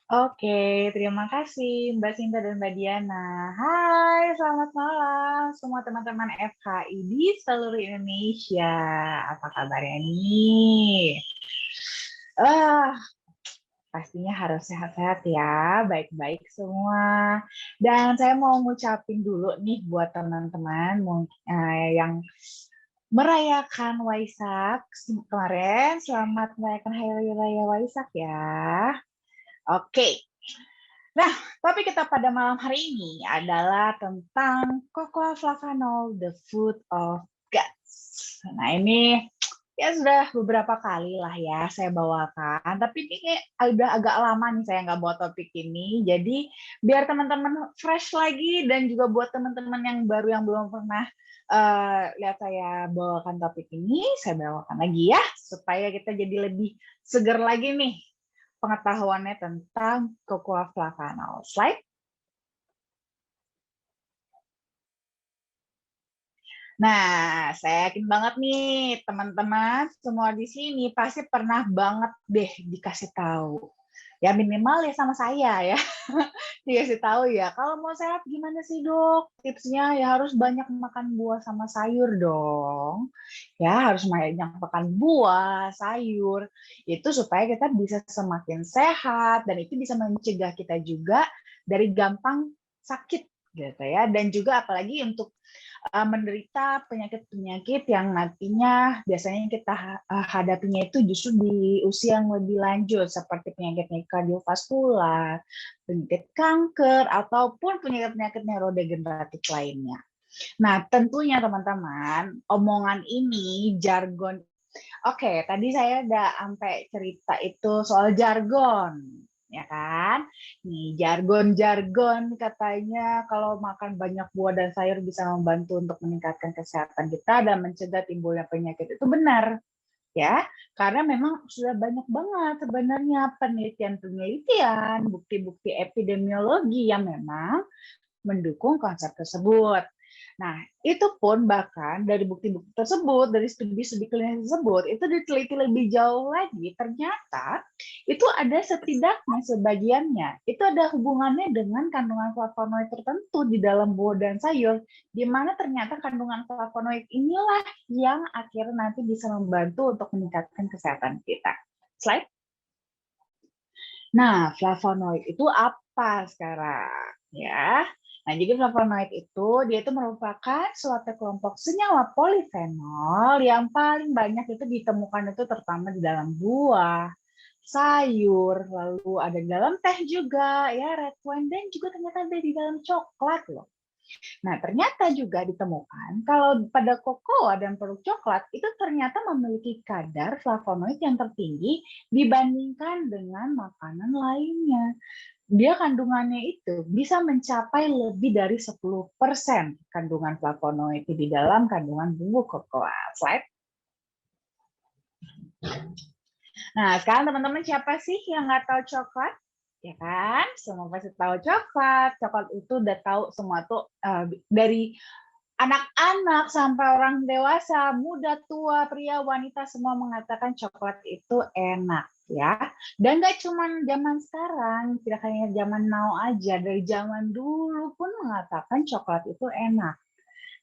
Oke, terima kasih Mbak Sinta dan Mbak Diana. Hai, selamat malam semua teman-teman FHI di seluruh Indonesia. Apa kabarnya nih? Ah, pastinya harus sehat-sehat ya, baik-baik semua. Dan saya mau ngucapin dulu nih buat teman-teman yang merayakan Waisak kemarin. Selamat merayakan Hari Raya Waisak ya. Oke. Nah, topik kita pada malam hari ini adalah tentang Cocoa Flavanol, the food of gods. Nah, ini ya sudah beberapa kali lah ya saya bawakan, tapi ini kayak udah agak lama nih saya nggak bawa topik ini, jadi biar teman-teman fresh lagi dan juga buat teman-teman yang baru yang belum pernah lihat saya bawakan topik ini, saya bawakan lagi ya, supaya kita jadi lebih seger lagi nih pengetahuannya tentang Cocoa Flavanol. Slide. Nah, saya yakin banget nih teman-teman semua di sini pasti pernah banget deh dikasih tahu. Ya minimal ya sama saya ya. Dikasih tahu ya, kalau mau sehat gimana sih dok? Tipsnya ya harus banyak makan buah sama sayur dong. Ya harus banyak makan buah, sayur. Itu supaya kita bisa semakin sehat dan itu bisa mencegah kita juga dari gampang sakit gitu ya. Dan juga apalagi untuk menderita penyakit-penyakit yang nantinya biasanya kita hadapinya itu justru di usia yang lebih lanjut seperti penyakit kardiovaskular, penyakit kanker ataupun penyakit-penyakit neurodegeneratif lainnya. Nah, tentunya teman-teman, omongan ini jargon. Oke, tadi saya udah sampai cerita itu soal jargon, ya kan? Nih, jargon-jargon katanya kalau makan banyak buah dan sayur bisa membantu untuk meningkatkan kesehatan kita dan mencegah timbulnya penyakit. Itu benar, ya. Karena memang sudah banyak banget sebenarnya penelitian-penelitian, bukti-bukti epidemiologi yang memang mendukung konsep tersebut. Nah, itu pun bahkan dari bukti-bukti tersebut, dari studi-studi klinis tersebut, itu diteliti lebih jauh lagi, ternyata itu ada setidaknya sebagiannya, itu ada hubungannya dengan kandungan flavonoid tertentu di dalam buah dan sayur, di mana ternyata kandungan flavonoid inilah yang akhirnya nanti bisa membantu untuk meningkatkan kesehatan kita. Slide. Nah, flavonoid itu apa sekarang? Ya. Nah, jadi flavonoid itu dia itu merupakan suatu kelompok senyawa polifenol yang paling banyak itu ditemukan itu terutama di dalam buah, sayur, lalu ada di dalam teh juga, ya red wine dan juga ternyata ada di dalam coklat loh. Nah, ternyata juga ditemukan kalau pada kokoa dan produk coklat itu ternyata memiliki kadar flavonoid yang tertinggi dibandingkan dengan makanan lainnya. Dia kandungannya itu bisa mencapai lebih dari 10% kandungan flavonoid di dalam kandungan bumbu kokoa. Slide. Nah, sekarang teman-teman siapa sih yang nggak tahu coklat? Ya kan? Semua pasti tahu coklat. Coklat itu udah tahu semua tuh dari anak-anak sampai orang dewasa, muda, tua, pria, wanita semua mengatakan coklat itu enak ya. Dan nggak cuma zaman sekarang, tidak hanya zaman now aja, dari zaman dulu pun mengatakan coklat itu enak.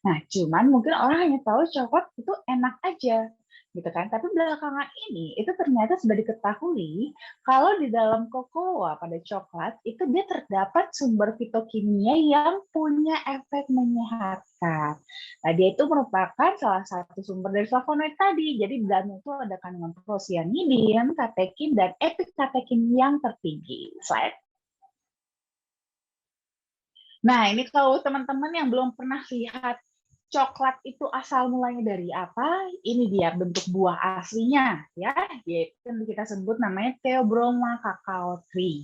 Nah, cuman mungkin orang hanya tahu coklat itu enak aja, gitu kan. Tapi belakangan ini itu ternyata sudah diketahui kalau di dalam kokoa pada coklat itu dia terdapat sumber fitokimia yang punya efek menyehatkan. Nah, dia itu merupakan salah satu sumber dari flavonoid tadi. Jadi di dalam itu ada kandungan prosianidin, katekin, dan epikatekin yang tertinggi. Slide. Nah, ini kalau teman-teman yang belum pernah lihat coklat itu asal mulanya dari apa? Ini dia bentuk buah aslinya, ya, yaitu yang kita sebut namanya Theobroma cacao tree.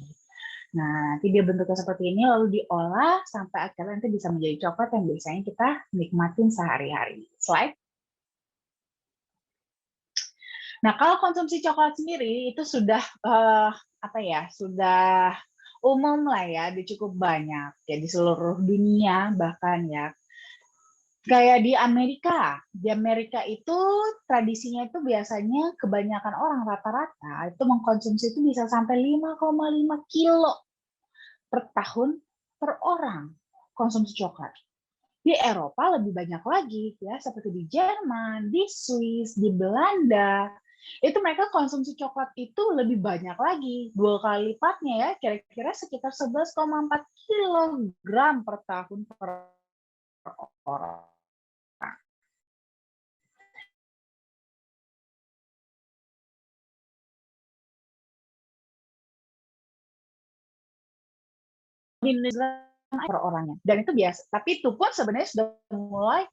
Nah, nanti dia bentuknya seperti ini, lalu diolah sampai akhirnya nanti bisa menjadi coklat yang biasanya kita nikmatin sehari-hari. Slide. Nah, kalau konsumsi coklat sendiri itu sudah apa ya? Sudah umum lah ya, cukup banyak ya di seluruh dunia bahkan ya. Kayak di Amerika itu tradisinya itu biasanya kebanyakan orang rata-rata itu mengkonsumsi itu bisa sampai 5,5 kilo per tahun per orang konsumsi coklat. Di Eropa lebih banyak lagi ya, seperti di Jerman, di Swiss, di Belanda. Itu mereka konsumsi coklat itu lebih banyak lagi, 2 kali lipatnya ya, kira-kira sekitar 11,4 kilogram per tahun per orang. Per orangnya. Dan itu biasa. Tapi itu pun sebenarnya sudah mulai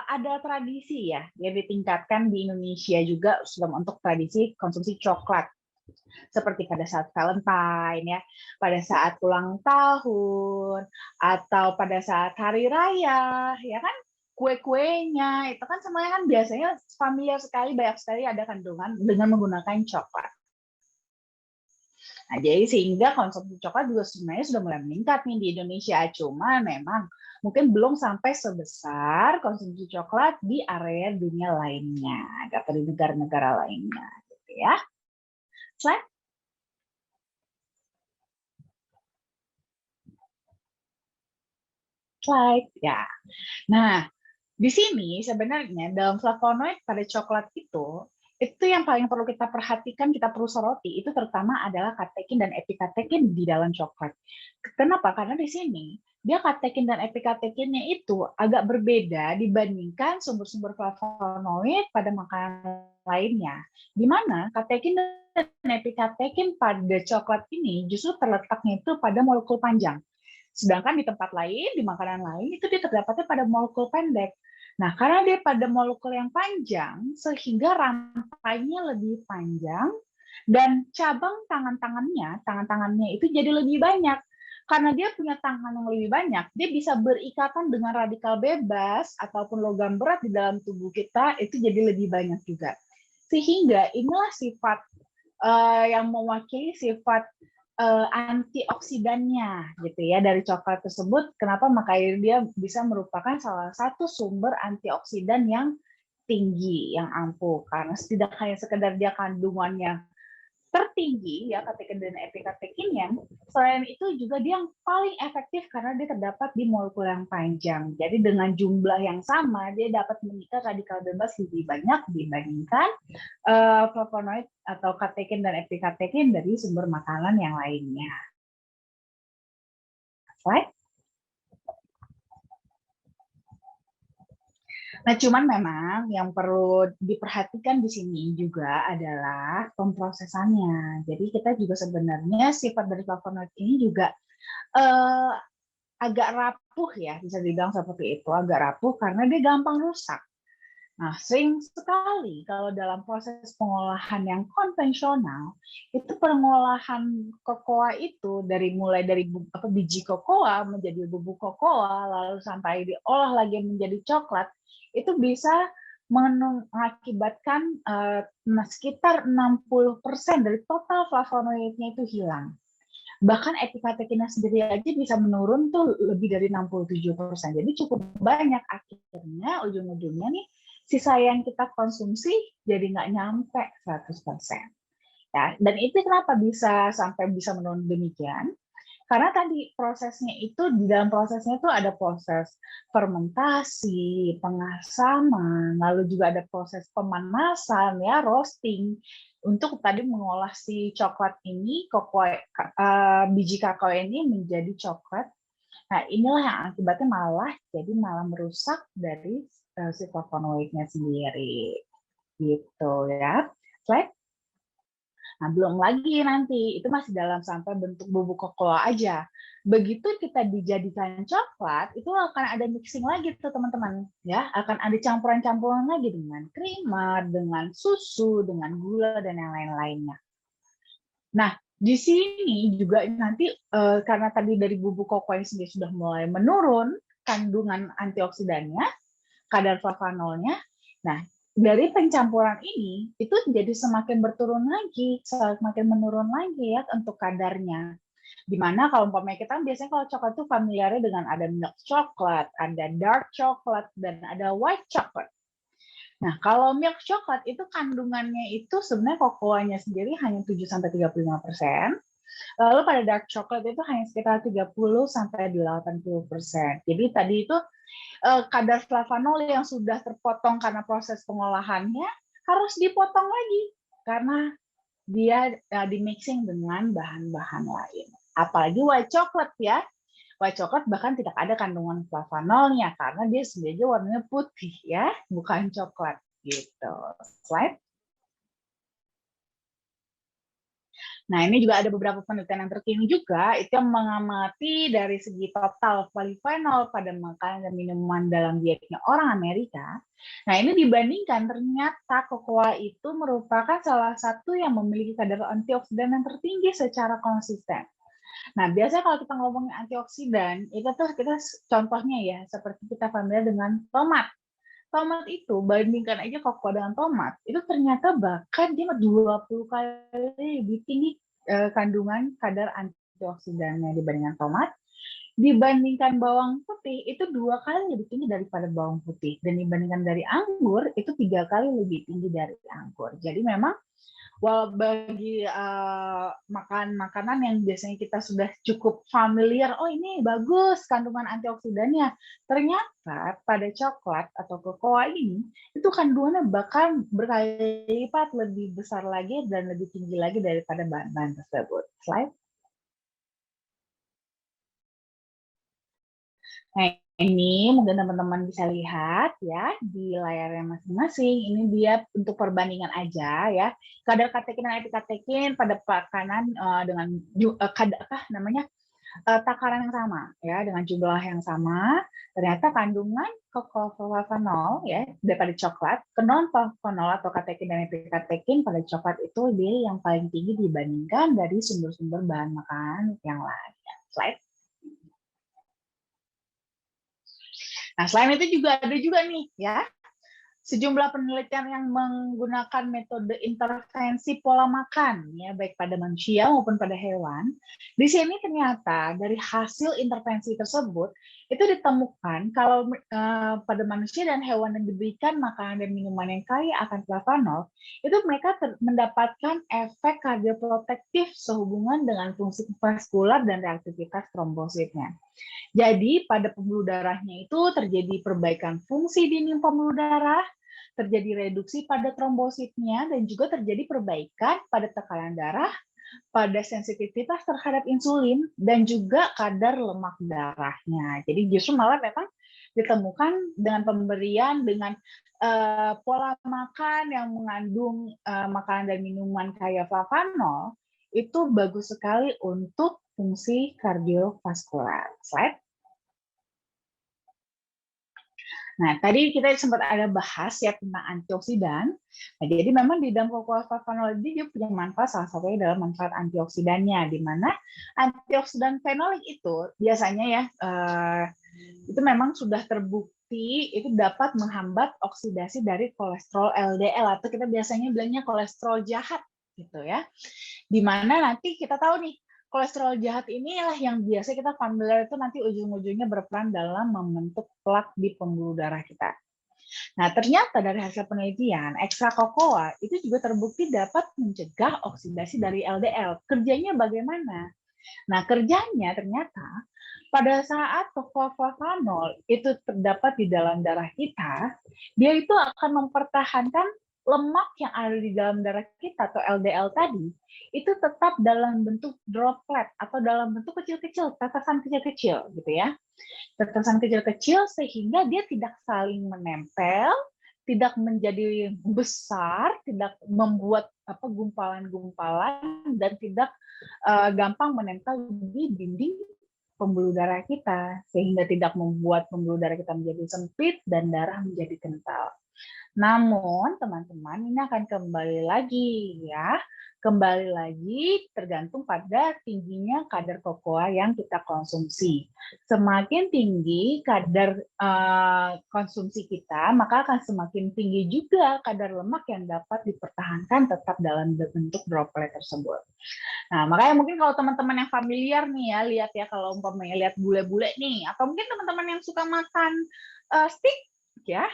ada tradisi ya yang ditingkatkan di Indonesia juga sudah untuk tradisi konsumsi coklat. Seperti pada saat Valentine ya, pada saat ulang tahun, atau pada saat hari raya, ya kan kue-kuenya itu kan semuanya kan biasanya familiar sekali, banyak sekali ada kandungan dengan menggunakan coklat. Nah, jadi sehingga konsumsi coklat juga sebenarnya sudah mulai meningkat nih di Indonesia. Cuma memang mungkin belum sampai sebesar konsumsi coklat di area dunia lainnya, atau di negara-negara lainnya, gitu ya. Slide. Slide, ya. Nah, di sini sebenarnya dalam flavonoid pada coklat itu yang paling perlu kita perhatikan, kita perlu soroti, itu terutama adalah katekin dan epikatekin di dalam coklat. Kenapa? Karena di sini dia katekin dan epikatekinnya itu agak berbeda dibandingkan sumber-sumber flavonoid pada makanan lainnya. Di mana katekin dan epikatekin pada coklat ini justru terletaknya itu pada molekul panjang. Sedangkan di tempat lain, di makanan lain, itu dia terdapatnya pada molekul pendek. Nah, karena dia pada molekul yang panjang, sehingga rantainya lebih panjang, dan cabang tangan-tangannya itu jadi lebih banyak. Karena dia punya tangan yang lebih banyak, dia bisa berikatan dengan radikal bebas ataupun logam berat di dalam tubuh kita, itu jadi lebih banyak juga. Sehingga inilah sifat yang mewakili sifat antioksidannya gitu ya dari coklat tersebut. Kenapa? Makanya dia bisa merupakan salah satu sumber antioksidan yang tinggi, yang ampuh. Karena tidak hanya sekedar dia kandungannya tertinggi ya katekin dan epikatekinnya, selain itu juga dia yang paling efektif karena dia terdapat di molekul yang panjang. Jadi dengan jumlah yang sama dia dapat mengikat radikal bebas lebih banyak dibandingkan flavonoid atau katekin dan epikatekin dari sumber makanan yang lainnya. Slide. Nah, cuman memang yang perlu diperhatikan di sini juga adalah pemrosesannya. Jadi kita juga sebenarnya sifat dari flavonoid ini juga eh, agak rapuh ya, bisa dibilang seperti itu, agak rapuh karena dia gampang rusak. Nah, sering sekali kalau dalam proses pengolahan yang konvensional, itu pengolahan kokoa itu mulai dari biji kokoa menjadi bubuk kokoa, lalu sampai diolah lagi menjadi coklat, itu bisa mengakibatkan sekitar 60% dari total flavonoidnya itu hilang. Bahkan epikatekinnya sendiri aja bisa menurun tuh lebih dari 67%. Jadi cukup banyak, akhirnya ujung-ujungnya nih sisa yang kita konsumsi jadi nggak nyampe 100%. Ya, dan itu kenapa bisa sampai bisa menurun demikian? Karena tadi prosesnya itu, di dalam prosesnya itu ada proses fermentasi, pengasaman, lalu juga ada proses pemanasan, ya, roasting, untuk tadi mengolah si coklat ini, biji kakao ini menjadi coklat. Nah, inilah yang akibatnya malah merusak dari si flavonoidnya sendiri. Gitu ya. Slide. Nah, belum lagi nanti, itu masih dalam sampai bentuk bubuk kokoa aja. Begitu kita dijadikan coklat, itu akan ada mixing lagi tuh teman-teman. Ya, akan ada campuran-campuran lagi dengan creamer, dengan susu, dengan gula, dan yang lain-lainnya. Nah, di sini juga nanti karena tadi dari bubuk kokoa ini sendiri sudah mulai menurun kandungan antioksidannya, kadar flavanolnya. Nah, dari pencampuran ini itu jadi semakin berturun lagi, semakin menurun lagi ya untuk kadarnya. Dimana kalau umpamanya kita biasanya kalau coklat itu familiarnya dengan ada milk coklat, ada dark coklat, dan ada white coklat. Nah, kalau milk coklat itu kandungannya itu sebenarnya kokoanya sendiri hanya 7-35%. Lalu pada dark coklat itu hanya sekitar 30-80%. Jadi tadi itu kadar flavanol yang sudah terpotong karena proses pengolahannya harus dipotong lagi karena dia di mixing dengan bahan-bahan lain. Apalagi white chocolate ya. White chocolate bahkan tidak ada kandungan flavanolnya karena dia sendiri warnanya putih ya, bukan coklat gitu. Slide. Nah, ini juga ada beberapa penelitian yang terkini juga, itu yang mengamati dari segi total polyphenol pada makanan dan minuman dalam dietnya orang Amerika. Nah, ini dibandingkan ternyata kokoa itu merupakan salah satu yang memiliki kadar antioksidan yang tertinggi secara konsisten. Nah, biasanya kalau kita ngomongin antioksidan, itu tuh kita contohnya ya, seperti kita familiar dengan tomat. Tomat itu, bandingkan aja kokoa dengan tomat, itu ternyata bahkan dia 20 kali lebih tinggi kandungan kadar antioksidannya dibandingkan tomat. Dibandingkan bawang putih, itu 2 kali lebih tinggi daripada bawang putih. Dan dibandingkan dari anggur, itu 3 kali lebih tinggi dari anggur. Jadi memang bagi makanan yang biasanya kita sudah cukup familiar, oh ini bagus kandungan antioksidannya. Ternyata pada coklat atau kokoa ini, itu kandungannya bahkan berkali lipat lebih besar lagi dan lebih tinggi lagi daripada bahan-bahan tersebut. Slide. Nah, ini mungkin teman-teman bisa lihat ya di layarnya masing-masing. Ini dia untuk perbandingan aja ya. Kadar katekin dan epikatekin pada makanan dengan takaran yang sama ya, dengan jumlah yang sama. Ternyata kandungan flavanol ya daripada coklat, non-flavanol atau katekin dan epikatekin pada coklat itu dia yang paling tinggi dibandingkan dari sumber-sumber bahan makanan yang lain. Slide. Nah, selain itu juga ada juga nih ya, sejumlah penelitian yang menggunakan metode intervensi pola makan ya, baik pada manusia maupun pada hewan. Di sini ternyata dari hasil intervensi tersebut itu ditemukan kalau pada manusia dan hewan yang diberikan makanan dan minuman yang kaya akan flavanol, itu mereka mendapatkan efek kardioprotektif sehubungan dengan fungsi vaskular dan reaktivitas trombositnya. Jadi pada pembuluh darahnya itu terjadi perbaikan fungsi dinding pembuluh darah, terjadi reduksi pada trombositnya, dan juga terjadi perbaikan pada tekanan darah, pada sensitivitas terhadap insulin, dan juga kadar lemak darahnya. Jadi justru malah memang ditemukan dengan pemberian dengan pola makan yang mengandung makanan dan minuman kaya flavanol, itu bagus sekali untuk fungsi kardiovaskular. Slide. Nah, tadi kita sempat ada bahas ya tentang antioksidan. Nah, jadi memang di dalam kokoa flavanol ini dia punya manfaat, salah satunya adalah manfaat antioksidannya, di mana antioksidan fenolik itu biasanya ya itu memang sudah terbukti itu dapat menghambat oksidasi dari kolesterol LDL atau kita biasanya bilangnya kolesterol jahat gitu ya. Di mana nanti kita tahu nih kolesterol jahat inilah yang biasa kita familiar itu nanti ujung-ujungnya berperan dalam membentuk plak di pembuluh darah kita. Nah, ternyata dari hasil penelitian, ekstrak kokoa itu juga terbukti dapat mencegah oksidasi dari LDL. Kerjanya bagaimana? Nah, kerjanya ternyata pada saat kokoa flavanol itu terdapat di dalam darah kita, dia itu akan mempertahankan lemak yang ada di dalam darah kita atau LDL tadi itu tetap dalam bentuk droplet atau dalam bentuk kecil-kecil, tetesan kecil-kecil gitu ya. Tetesan kecil-kecil sehingga dia tidak saling menempel, tidak menjadi besar, tidak membuat gumpalan-gumpalan dan tidak gampang menempel di dinding pembuluh darah kita sehingga tidak membuat pembuluh darah kita menjadi sempit dan darah menjadi kental. Namun, teman-teman, ini akan kembali lagi ya. Kembali lagi tergantung pada tingginya kadar kokoa yang kita konsumsi. Semakin tinggi kadar konsumsi kita, maka akan semakin tinggi juga kadar lemak yang dapat dipertahankan tetap dalam bentuk droplet tersebut. Nah, makanya mungkin kalau teman-teman yang familiar nih ya, lihat ya kalau umpamanya lihat bule-bule nih, atau mungkin teman-teman yang suka makan steak ya,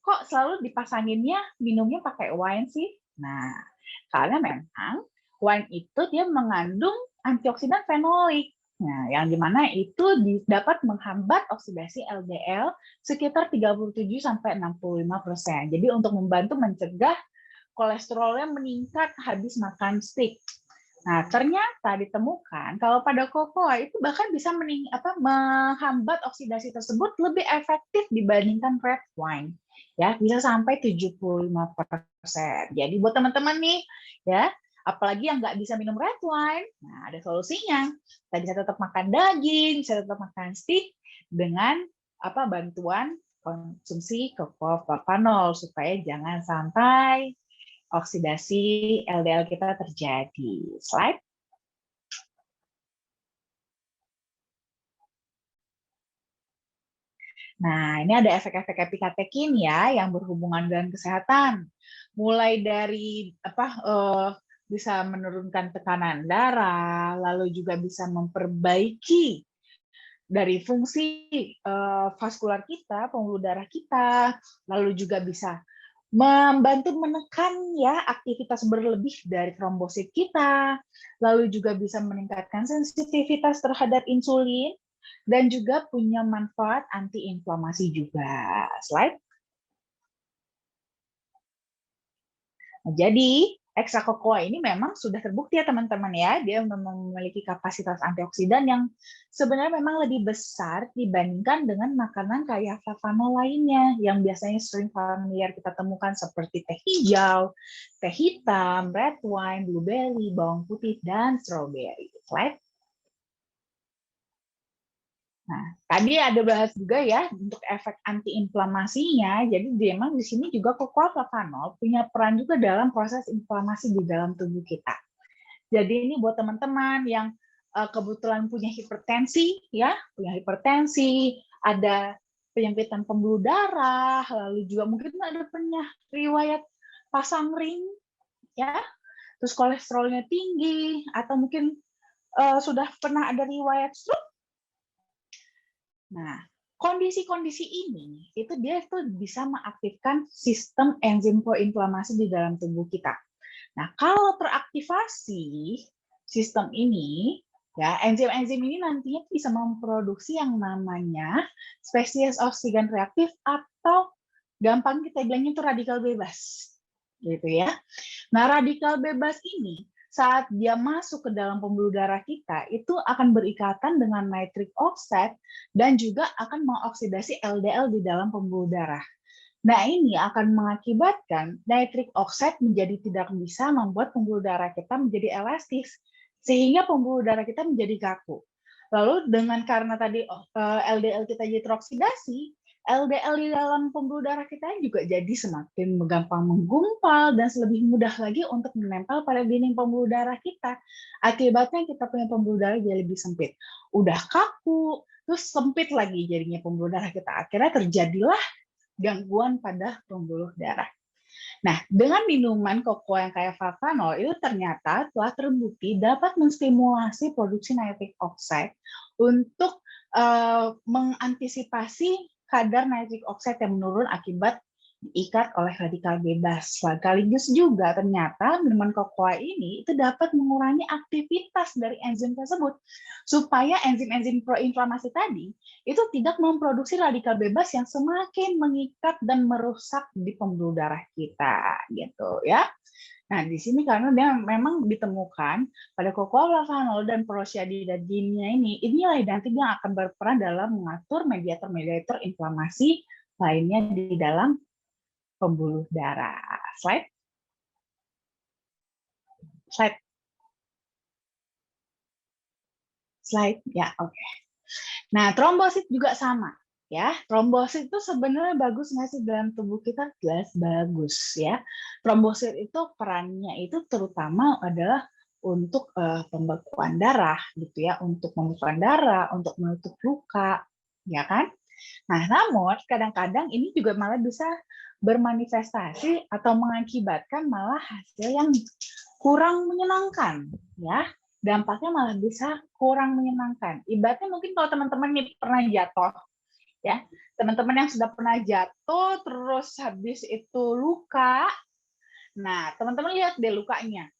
kok selalu dipasanginnya minumnya pakai wine sih? Nah, karena memang wine itu dia mengandung antioksidan fenolik. Nah, yang dimana itu dapat menghambat oksidasi LDL sekitar 37 sampai 65%. Jadi untuk membantu mencegah kolesterolnya meningkat habis makan steak. Nah, ternyata ditemukan kalau pada kokoa itu bahkan bisa menghambat oksidasi tersebut lebih efektif dibandingkan red wine. Ya, bisa sampai 75%. Jadi buat teman-teman nih, ya, apalagi yang nggak bisa minum red wine, nah ada solusinya. Kita bisa tetap makan daging, bisa tetap makan steak dengan bantuan konsumsi cocoa flavanol supaya jangan sampai oksidasi LDL kita terjadi. Slide. Nah, ini ada efek-efek epikatekin ya yang berhubungan dengan kesehatan. Mulai dari bisa menurunkan tekanan darah, lalu juga bisa memperbaiki dari fungsi vaskular kita, pembuluh darah kita, lalu juga bisa membantu menekan ya aktivitas berlebih dari trombosit kita, lalu juga bisa meningkatkan sensitivitas terhadap insulin, dan juga punya manfaat antiinflamasi juga. Slide. Jadi, ekstrak kokoa ini memang sudah terbukti ya teman-teman ya, dia memiliki kapasitas antioksidan yang sebenarnya memang lebih besar dibandingkan dengan makanan kaya flavanol lainnya yang biasanya sering familiar kita temukan seperti teh hijau, teh hitam, red wine, blueberry, bawang putih, dan strawberry. Slide. Nah, tadi ada bahas juga ya untuk efek antiinflamasinya. Jadi memang di sini juga cocoa flavanol punya peran juga dalam proses inflamasi di dalam tubuh kita. Jadi ini buat teman-teman yang kebetulan punya hipertensi, ya, punya hipertensi, ada penyempitan pembuluh darah, lalu juga mungkin ada riwayat pasang ring, ya, terus kolesterolnya tinggi, atau mungkin sudah pernah ada riwayat stroke. Nah, kondisi-kondisi ini itu dia tuh bisa mengaktifkan sistem enzim proinflamasi di dalam tubuh kita. Nah, kalau teraktivasi sistem ini, ya enzim-enzim ini nantinya bisa memproduksi yang namanya spesies oksigen reaktif atau gampang kita bilangnya itu radikal bebas, gitu ya. Nah, radikal bebas ini saat dia masuk ke dalam pembuluh darah kita, itu akan berikatan dengan nitric oxide dan juga akan mengoksidasi LDL di dalam pembuluh darah. Nah, ini akan mengakibatkan nitric oxide menjadi tidak bisa membuat pembuluh darah kita menjadi elastis, sehingga pembuluh darah kita menjadi kaku. Lalu dengan karena tadi LDL kita jadi teroksidasi, LDL di dalam pembuluh darah kita juga jadi semakin gampang menggumpal dan lebih mudah lagi untuk menempel pada dinding pembuluh darah kita. Akibatnya kita punya pembuluh darah jadi lebih sempit. Udah kaku, terus sempit lagi jadinya pembuluh darah kita. Akhirnya terjadilah gangguan pada pembuluh darah. Nah, dengan minuman kokoa yang kayak flavanol itu ternyata telah terbukti dapat menstimulasi produksi nitric oxide untuk mengantisipasi kadar nitric oxide yang menurun akibat diikat oleh radikal bebas. Sekaligus juga ternyata minuman kokoa ini itu dapat mengurangi aktivitas dari enzim tersebut supaya enzim-enzim proinflamasi tadi itu tidak memproduksi radikal bebas yang semakin mengikat dan merusak di pembuluh darah kita gitu ya. Nah, di sini karena dia memang ditemukan pada cocoa flavanol dan prosiadidinnya inilah nanti yang akan berperan dalam mengatur mediator-mediator inflamasi lainnya di dalam pembuluh darah. Slide. Slide. Slide, ya oke. Nah, trombosit juga sama. Ya, trombosit itu sebenarnya bagus nggak sih dalam tubuh kita? Jelas bagus ya. Trombosit itu perannya itu terutama adalah untuk pembekuan darah gitu ya, untuk membekuan darah, untuk menutup luka, ya kan? Nah, namun kadang-kadang ini juga malah bisa bermanifestasi atau mengakibatkan malah hasil yang kurang menyenangkan, ya. Dampaknya malah bisa kurang menyenangkan. Ibaratnya mungkin kalau teman-teman nih pernah jatuh, ya, teman-teman yang sudah pernah jatuh terus habis itu luka, nah teman-teman lihat deh lukanya.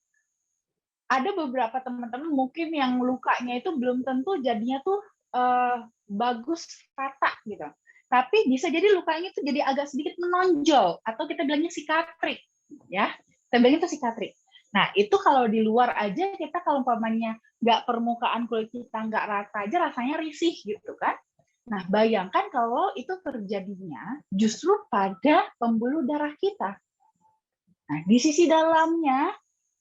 Ada beberapa teman-teman mungkin yang lukanya itu belum tentu jadinya tuh bagus rata gitu, tapi bisa jadi lukanya itu jadi agak sedikit menonjol atau kita bilangnya sikatrik, ya, kita bilangnya itu sikatrik. Nah itu kalau di luar aja kita kalau umpamanya nggak permukaan kulit kita nggak rata aja rasanya risih gitu kan. Nah, bayangkan kalau itu terjadinya justru pada pembuluh darah kita. Nah, di sisi dalamnya,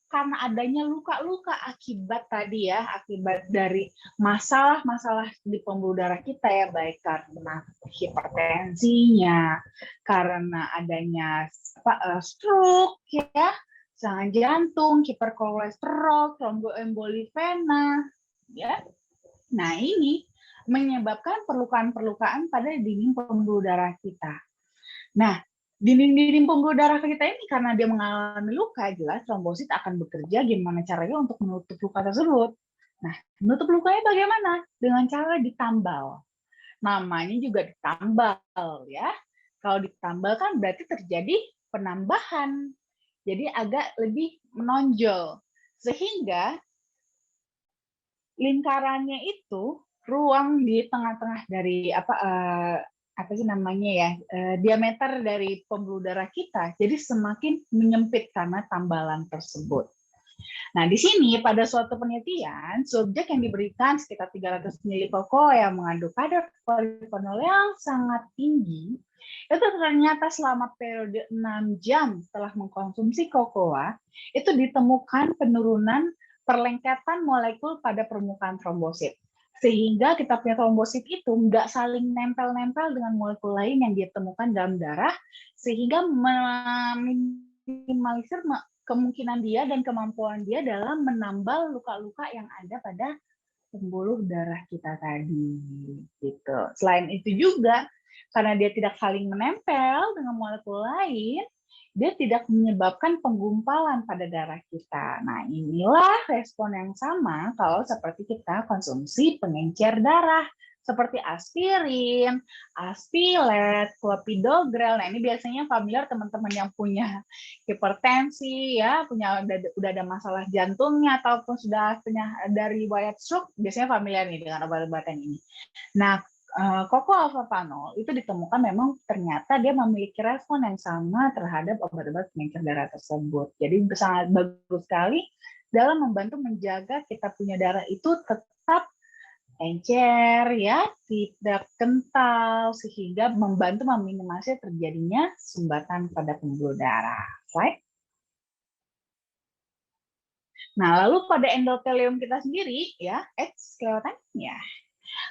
karena adanya luka-luka akibat tadi ya, akibat dari masalah-masalah di pembuluh darah kita ya, baik karena hipertensinya, karena adanya stroke ya, serangan jantung, hiperkolesterol, tromboembolivena, ya. Nah, ini menyebabkan perlukaan-perlukaan pada dinding pembuluh darah kita. Nah, dinding-dinding pembuluh darah kita ini karena dia mengalami luka, jelas trombosit akan bekerja gimana caranya untuk menutup luka tersebut. Nah, menutup lukanya bagaimana? Dengan cara ditambal. Namanya juga ditambal ya. Kalau ditambal kan berarti terjadi penambahan. Jadi agak lebih menonjol. Sehingga lingkarannya itu ruang di tengah-tengah dari apa sih namanya ya diameter dari pembuluh darah kita jadi semakin menyempit karena tambalan tersebut. Nah, di sini pada suatu penelitian, subjek yang diberikan sekitar 300 ml koko yang mengandung kadar polifenol yang sangat tinggi, itu ternyata selama periode 6 jam setelah mengkonsumsi kokoa, itu ditemukan penurunan perlengketan molekul pada permukaan trombosit. Sehingga kita punya trombosit itu nggak saling nempel-nempel dengan molekul lain yang ditemukan dalam darah, sehingga meminimalisir kemungkinan dia dan kemampuan dia dalam menambal luka-luka yang ada pada pembuluh darah kita tadi. Gitu. Selain itu juga, karena dia tidak saling menempel dengan molekul lain, dia tidak menyebabkan penggumpalan pada darah kita. Nah, inilah respon yang sama kalau seperti kita konsumsi pengencer darah seperti aspirin, aspilet, clopidogrel. Nah, ini biasanya familiar teman-teman yang punya hipertensi, ya, udah ada masalah jantungnya ataupun sudah punya dari riwayat stroke, biasanya familiar nih dengan obat-obatan ini. Nah, kokoalfapanol itu ditemukan memang ternyata dia memiliki respon yang sama terhadap obat-obat pengencer darah tersebut. Jadi sangat bagus sekali dalam membantu menjaga kita punya darah itu tetap encer ya, tidak kental sehingga membantu meminimalisir terjadinya sumbatan pada pembuluh darah. Slide. Nah, lalu pada endotelium kita sendiri ya, kelihatan ya.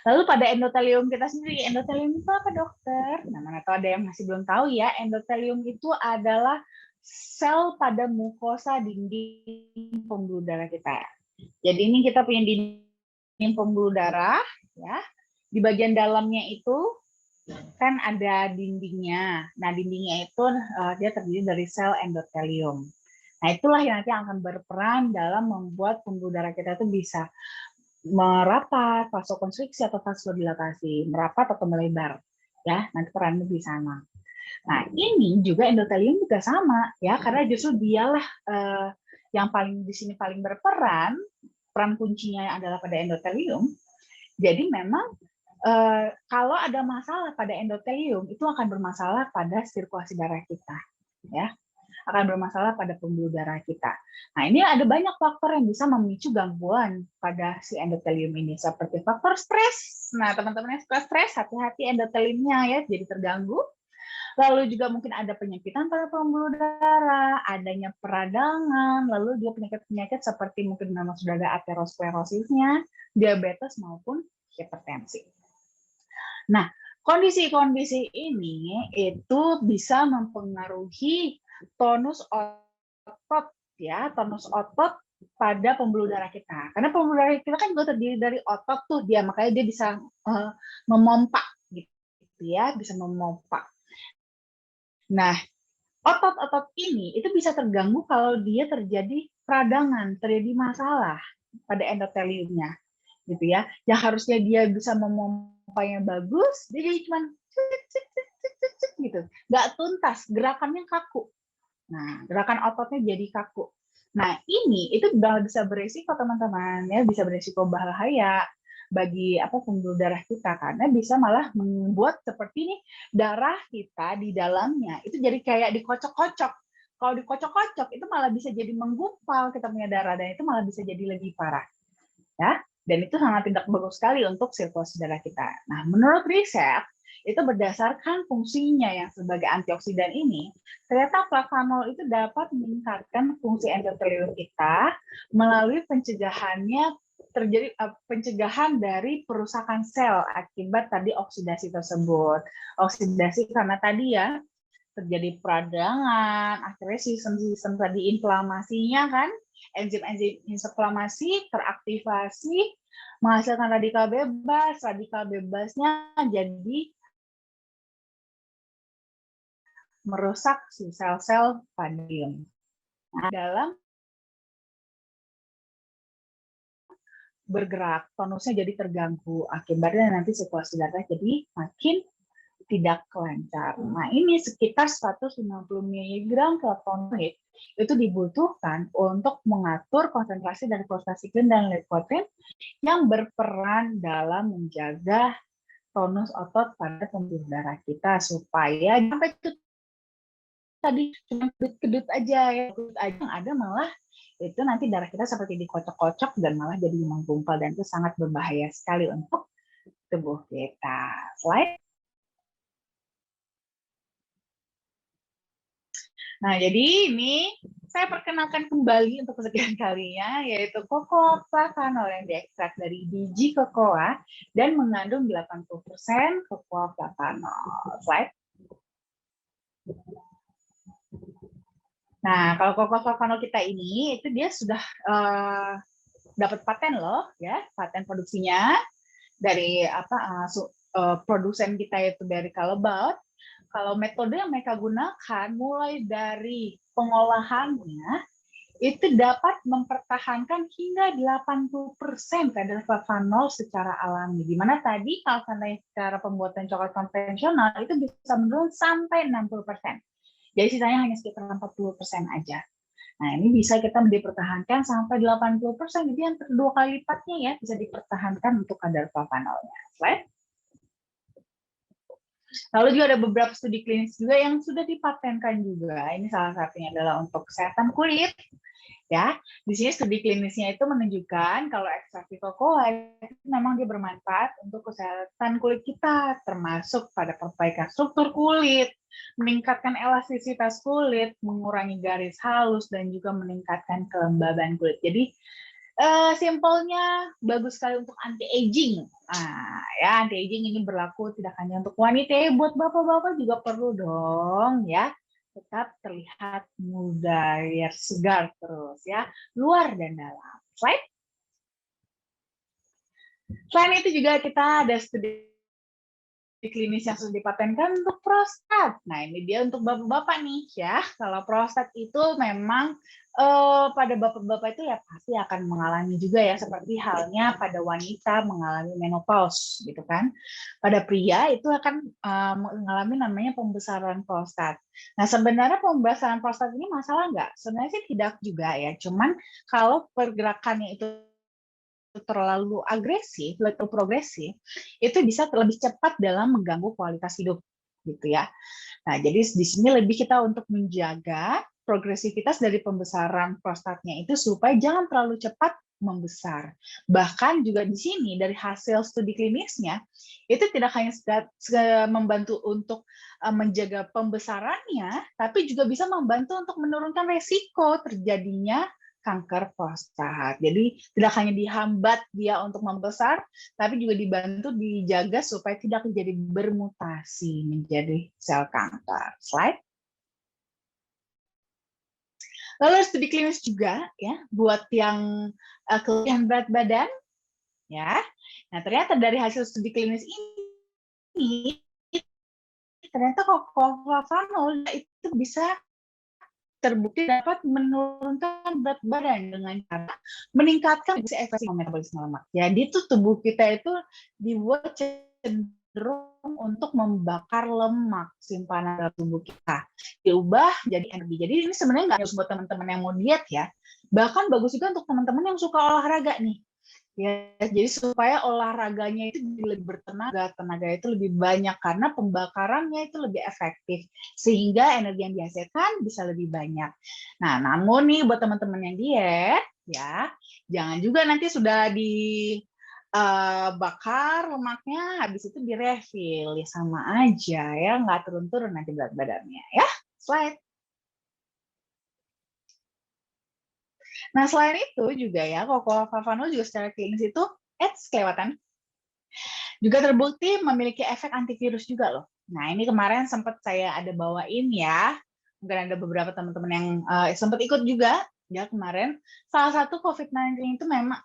Lalu pada endotelium kita sendiri, endotelium itu apa dokter? Nah, mana tahu ada yang masih belum tahu ya, endotelium itu adalah sel pada mukosa dinding pembuluh darah kita. Jadi ini kita punya dinding pembuluh darah, ya. Di bagian dalamnya itu kan ada dindingnya. Nah, dindingnya itu dia terdiri dari sel endotelium. Nah, itulah yang nanti akan berperan dalam membuat pembuluh darah kita itu bisa merapat, vasokonstriksi atau vasodilatasi, merapat atau melebar. Ya, nanti perannya di sana. Nah, ini juga endotelium juga sama ya, karena justru dialah yang paling di sini paling berperan, peran kuncinya adalah pada endotelium. Jadi memang kalau ada masalah pada endotelium itu akan bermasalah pada sirkulasi darah kita, ya, akan bermasalah pada pembuluh darah kita. Nah, ini ada banyak faktor yang bisa memicu gangguan pada si endotelium ini, seperti faktor stres. Nah, teman-teman yang suka stres, hati-hati endoteliumnya ya, jadi terganggu. Lalu juga mungkin ada penyempitan pada pembuluh darah, adanya peradangan, lalu juga penyakit-penyakit seperti mungkin memang sudah ada aterosklerosisnya, diabetes maupun hipertensi. Nah, Kondisi-kondisi ini itu bisa mempengaruhi tonus otot ya, tonus otot pada pembuluh darah kita. Karena pembuluh darah kita kan juga terdiri dari otot tuh dia, makanya dia bisa memompa gitu ya, bisa memompa. Nah, otot-otot ini itu bisa terganggu kalau dia terjadi peradangan, terjadi masalah pada endoteliumnya, gitu ya. Yang harusnya dia bisa memompanya bagus, dia jadi cuma gitu, nggak tuntas, gerakannya kaku. Nah, gerakan ototnya jadi kaku. Nah, ini itu bisa beresiko teman-teman ya, bisa beresiko bahaya bagi pembuluh darah kita karena bisa malah membuat seperti ini darah kita di dalamnya itu jadi kayak dikocok-kocok. Kalau dikocok-kocok itu malah bisa jadi menggumpal kita punya darah dan itu malah bisa jadi lebih parah. Ya, dan itu sangat tidak bagus sekali untuk sirkulasi darah kita. Nah, menurut riset itu berdasarkan fungsinya yang sebagai antioksidan ini, ternyata flavanol itu dapat meningkatkan fungsi endotelium kita melalui pencegahannya terjadi pencegahan dari perusakan sel akibat tadi oksidasi tersebut. Oksidasi karena tadi ya terjadi peradangan, akhirnya sistem-sistem tadi inflamasinya kan, enzim-enzim inflamasi teraktivasi, menghasilkan radikal bebasnya jadi merusak si sel-sel padium. Nah, dalam bergerak, tonusnya jadi terganggu, akibatnya nanti sirkulasi darah jadi makin tidak lancar. Nah, ini sekitar 150 mg flavonoid itu dibutuhkan untuk mengatur konsentrasi dari prostaglandin dan leukotriene yang berperan dalam menjaga tonus otot pada pembuluh darah kita supaya sampai itu tadi cuma kedut-kedut aja ya, kedut aja yang ada malah itu nanti darah kita seperti dikocok-kocok dan malah jadi menggumpal dan itu sangat berbahaya sekali untuk tubuh kita. Slide. Nah, jadi ini saya perkenalkan kembali untuk kesekian kalinya, yaitu cocoa flavanol yang diekstrak dari biji cocoa dan mengandung 80% cocoa flavanol. Slide. Nah, kalau cocoa flavanol kita ini, itu dia sudah dapat paten loh, ya, paten produksinya dari produsen kita yaitu dari Callebaut. Kalau metode yang mereka gunakan mulai dari pengolahannya itu dapat mempertahankan hingga 80% kadar flavanol secara alami. Di mana tadi kalau secara pembuatan coklat konvensional itu bisa menurun sampai 60%. Jadi sisanya hanya sekitar 40% aja. Nah, ini bisa kita dipertahankan sampai 80%. Jadi yang kedua kali lipatnya ya bisa dipertahankan untuk kadar flavanolnya. Slide. Lalu juga ada beberapa studi klinis juga yang sudah dipatenkan juga. Ini salah satunya adalah untuk kesehatan kulit. Ya, di sini studi klinisnya itu menunjukkan kalau ekstraksi cocoa itu memang dia bermanfaat untuk kesehatan kulit kita, termasuk pada perbaikan struktur kulit, meningkatkan elastisitas kulit, mengurangi garis halus, dan juga meningkatkan kelembaban kulit. Jadi simpelnya bagus sekali untuk anti-aging. Nah, ya anti-aging ini berlaku tidak hanya untuk wanita, buat bapak-bapak juga perlu dong, ya. Tetap terlihat muda, biar segar terus, ya, luar dan dalam. Slide. Selain itu juga kita ada studi klinis yang sudah dipatenkan untuk prostat. Nah, ini dia untuk bapak-bapak nih, ya. Kalau prostat itu memang pada bapak-bapak itu ya pasti akan mengalami juga ya seperti halnya pada wanita mengalami menopause gitu kan. Pada pria itu akan mengalami namanya pembesaran prostat. Nah, sebenarnya pembesaran prostat ini masalah nggak? Sebenarnya sih tidak juga ya. Cuman kalau pergerakannya itu terlalu agresif, terlalu progresif, itu bisa lebih cepat dalam mengganggu kualitas hidup gitu ya. Nah, jadi di sini lebih kita untuk menjaga progresivitas dari pembesaran prostatnya itu supaya jangan terlalu cepat membesar. Bahkan juga di sini dari hasil studi klinisnya itu tidak hanya membantu untuk menjaga pembesarannya, tapi juga bisa membantu untuk menurunkan resiko terjadinya kanker prostat. Jadi tidak hanya dihambat dia untuk membesar, tapi juga dibantu dijaga supaya tidak menjadi bermutasi menjadi sel kanker. Slide. Lalu studi klinis juga ya buat yang kelebihan berat badan ya. Nah, ternyata dari hasil studi klinis ini ternyata flavanol itu bisa terbukti dapat menurunkan berat badan dengan cara meningkatkan efisiensi metabolisme lemak. Jadi itu tubuh kita itu dibuat cenderung untuk membakar lemak simpanan dalam tubuh kita, diubah jadi energi. Jadi ini sebenarnya nggak harus buat teman-teman yang mau diet ya, bahkan bagus juga untuk teman-teman yang suka olahraga nih. Ya, jadi supaya olahraganya itu lebih bertenaga, tenaga itu lebih banyak karena pembakarannya itu lebih efektif sehingga energi yang dihasilkan bisa lebih banyak. Nah, namun nih buat teman-teman yang diet ya, jangan juga nanti sudah bakar lemaknya habis itu direfill ya sama aja ya, nggak turun-turun nanti berat badannya ya. Slide. Nah, selain itu juga ya, flavanol juga secara klinis itu kelewatan. Juga terbukti memiliki efek antivirus juga loh. Nah, ini kemarin sempat saya ada bawain ya. Mungkin ada beberapa teman-teman yang sempat ikut juga ya kemarin. Salah satu COVID-19 itu memang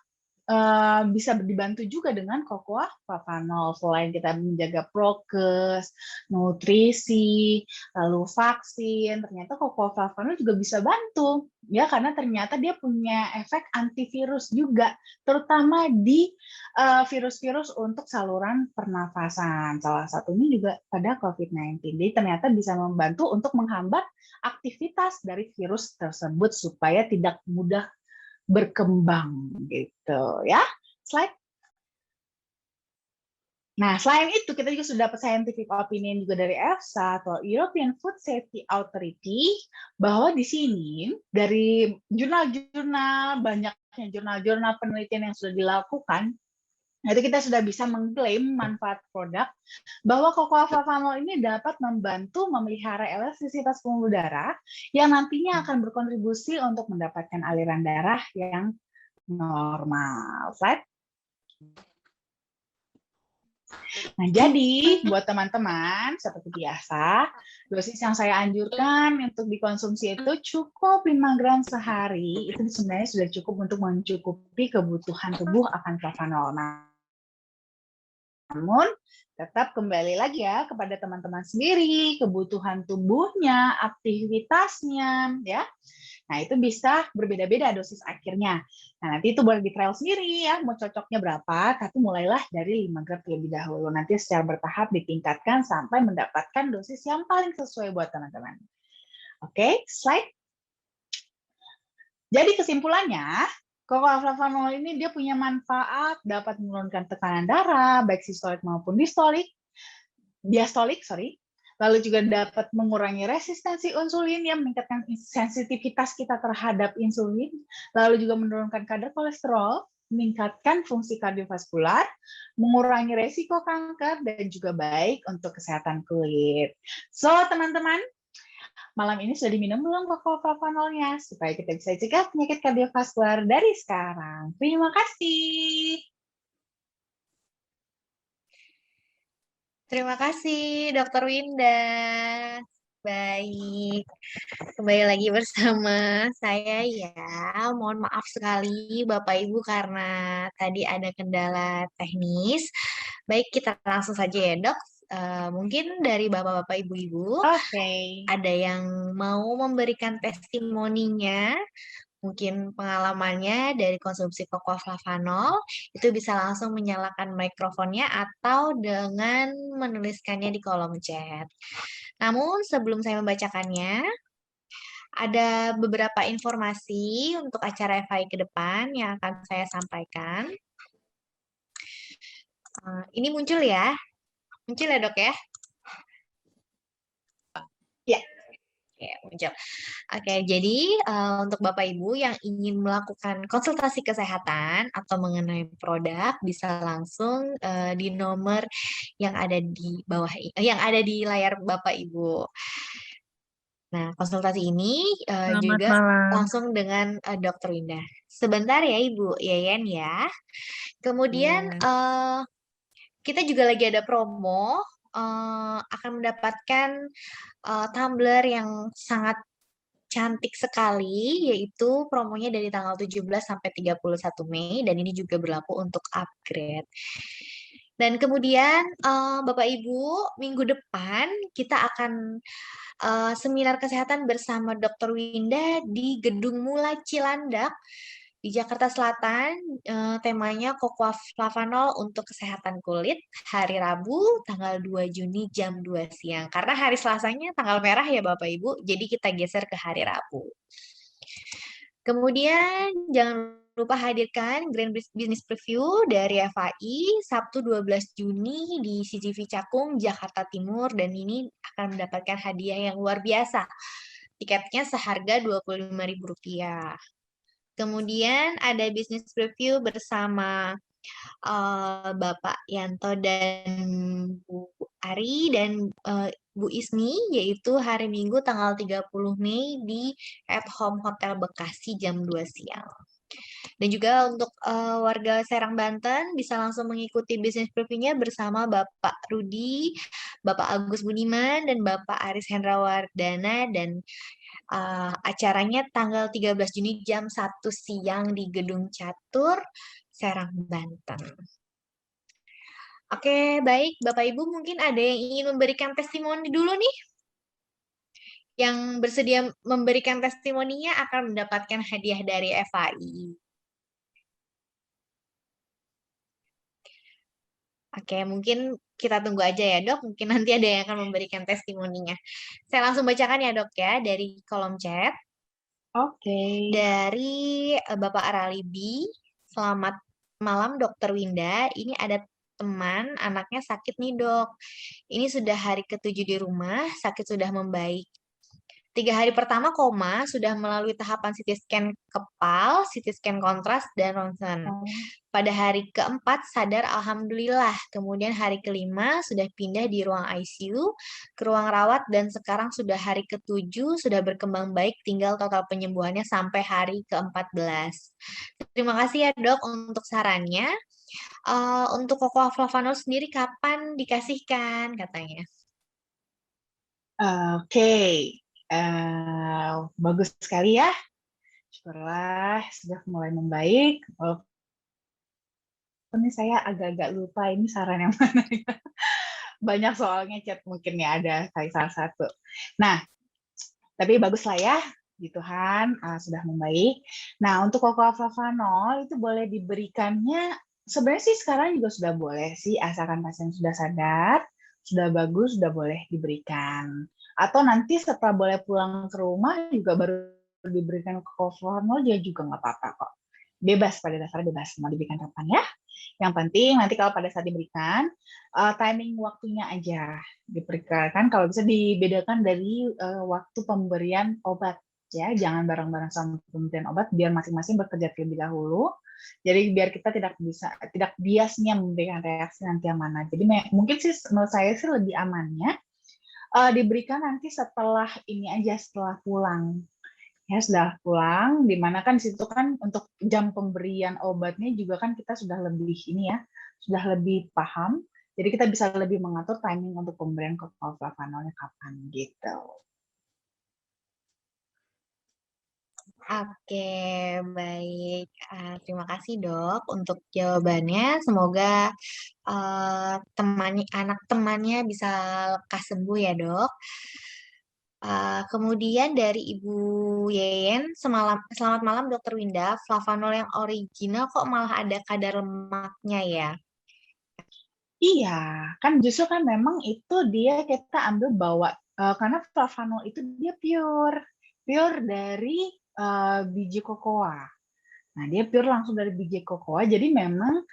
bisa dibantu juga dengan cocoa flavanol. Selain kita menjaga prokes, nutrisi, lalu vaksin, ternyata cocoa flavanol juga bisa bantu ya karena ternyata dia punya efek antivirus juga, terutama di virus-virus untuk saluran pernafasan. Salah satunya juga pada COVID-19. Jadi ternyata bisa membantu untuk menghambat aktivitas dari virus tersebut supaya tidak mudah berkembang gitu ya. Slide. Nah, selain itu kita juga sudah dapat scientific opinion juga dari EFSA atau European Food Safety Authority bahwa di sini dari jurnal-jurnal, banyaknya jurnal-jurnal penelitian yang sudah dilakukan, itu kita sudah bisa mengklaim manfaat produk bahwa cocoa flavanol ini dapat membantu memelihara elastisitas pembuluh darah yang nantinya akan berkontribusi untuk mendapatkan aliran darah yang normal. Slide. Nah, jadi buat teman-teman seperti biasa, dosis yang saya anjurkan untuk dikonsumsi itu cukup 5 gram sehari. Itu sebenarnya sudah cukup untuk mencukupi kebutuhan tubuh akan flavanol. Namun, tetap kembali lagi ya kepada teman-teman sendiri, kebutuhan tubuhnya, aktivitasnya, ya. Nah, itu bisa berbeda-beda dosis akhirnya. Nah, nanti itu boleh di-trial sendiri ya, mau cocoknya berapa, tapi mulailah dari 5 gram terlebih dahulu. Nanti secara bertahap ditingkatkan sampai mendapatkan dosis yang paling sesuai buat teman-teman. Oke, slide. Jadi kesimpulannya, cocoa flavanol ini dia punya manfaat, dapat menurunkan tekanan darah, baik sistolik maupun diastolik, lalu juga dapat mengurangi resistensi insulin yang meningkatkan sensitivitas kita terhadap insulin, lalu juga menurunkan kadar kolesterol, meningkatkan fungsi kardiovaskular, mengurangi resiko kanker, dan juga baik untuk kesehatan kulit. So, teman-teman, malam ini sudah diminum belum cocoa flavanolnya supaya kita bisa cegah penyakit kardiovaskular dari sekarang. Terima kasih. Terima kasih, Dr. Winda. Baik, kembali lagi bersama saya ya. Mohon maaf sekali Bapak Ibu karena tadi ada kendala teknis. Baik, kita langsung saja ya dok. Mungkin dari Bapak-Bapak Ibu-Ibu, ada yang mau memberikan testimoninya, mungkin pengalamannya dari konsumsi cocoa flavanol, itu bisa langsung menyalakan mikrofonnya atau dengan menuliskannya di kolom chat. Namun sebelum saya membacakannya, ada beberapa informasi untuk acara FI ke depan yang akan saya sampaikan. Ini muncul ya? Muncul ya dok ya? Ya. Oke, muncul. Oke, jadi untuk Bapak Ibu yang ingin melakukan konsultasi kesehatan atau mengenai produk bisa langsung di nomor yang ada di bawah, yang ada di layar Bapak Ibu. Nah, konsultasi ini Selamat juga malam. langsung dengan Dokter Winda. Sebentar ya Ibu Yayan ya. Kemudian Iya. kita juga lagi ada promo, akan mendapatkan tumbler yang sangat cantik sekali, yaitu promonya dari tanggal 17 sampai 31 Mei, dan ini juga berlaku untuk upgrade. Dan kemudian Bapak Ibu, minggu depan kita akan seminar kesehatan bersama Dr. Winda di Gedung Mula Cilandak di Jakarta Selatan. Temanya Cocoa Flavanol untuk kesehatan kulit, hari Rabu tanggal 2 Juni jam 2 siang. Karena hari Selasanya tanggal merah ya Bapak Ibu, jadi kita geser ke hari Rabu. Kemudian jangan lupa hadirkan Grand Business Preview dari FAI Sabtu 12 Juni di CGV Cakung, Jakarta Timur, dan ini akan mendapatkan hadiah yang luar biasa. Tiketnya seharga Rp25.000. Kemudian ada Business Preview bersama Bapak Yanto dan Bu Ari dan Bu Isni, yaitu hari Minggu tanggal 30 Mei di At Home Hotel Bekasi jam 2 siang. Dan juga untuk warga Serang, Banten bisa langsung mengikuti bisnis preview-nya bersama Bapak Rudi, Bapak Agus Budiman, dan Bapak Aris Hendrawardana, dan acaranya tanggal 13 Juni jam 1 siang di Gedung Catur, Serang, Banten. Oke, baik. Bapak Ibu mungkin ada yang ingin memberikan testimoni dulu nih. Yang bersedia memberikan testimoninya akan mendapatkan hadiah dari FAI. Oke, mungkin kita tunggu aja ya dok. Mungkin nanti ada yang akan memberikan testimoninya. Saya langsung bacakan ya dok ya dari kolom chat. Oke. Dari Bapak Aralibi. Selamat malam Dokter Winda. Ini ada teman, anaknya sakit nih dok. Ini sudah hari ke-7 di rumah, sakit sudah membaik. 3 hari pertama koma, sudah melalui tahapan CT scan kepal, CT scan kontras, dan ronsen. Pada hari keempat sadar alhamdulillah. Kemudian hari kelima sudah pindah di ruang ICU ke ruang rawat dan sekarang sudah hari ke-7 sudah berkembang baik, tinggal total penyembuhannya sampai hari ke-14. Terima kasih ya dok untuk sarannya. Untuk Cocoa Flavanol sendiri kapan dikasihkan katanya? Oke. Bagus sekali ya. Syukurlah sudah mulai membaik. Walaupun ini saya agak-agak lupa ini saran yang mana ya. Banyak soalnya chat mungkin ya ada salah satu. Nah, tapi bagus lah ya. Di Tuhan sudah membaik. Nah, untuk Cocoa Flavanol itu boleh diberikannya sebenarnya sih sekarang juga sudah boleh sih asalkan pasien sudah sadar, sudah bagus, sudah boleh diberikan. Atau nanti setelah boleh pulang ke rumah juga baru diberikan Cocoa Flavanol dia juga nggak apa-apa kok. Bebas, pada dasarnya bebas mau diberikan kapan ya. Yang penting nanti kalau pada saat diberikan timing waktunya aja diberikan, kalau bisa dibedakan dari waktu pemberian obat ya, jangan bareng-bareng sama pemberian obat biar masing-masing bekerja terlebih dahulu. Jadi biar kita tidak biasnya memberikan reaksi nanti yang mana. Jadi mungkin sih menurut saya sih lebih amannya diberikan nanti setelah ini aja, setelah pulang. Ya sudah pulang, dimana kan di situ kan untuk jam pemberian obatnya juga kan kita sudah lebih ini ya, sudah lebih paham. Jadi kita bisa lebih mengatur timing untuk pemberian Cocoa Flavanolnya kapan gitu. Oke, baik. Terima kasih dok untuk jawabannya. Semoga anak temannya bisa lekas sembuh ya dok. Kemudian dari Ibu Yeyen, selamat malam Dokter Winda. Flavanol yang original kok malah ada kadar lemaknya ya? Iya, kan justru kan memang itu dia kita ambil bawa karena flavanol itu dia pure dari biji kokoa. Nah, dia pure langsung dari biji kokoa, jadi memang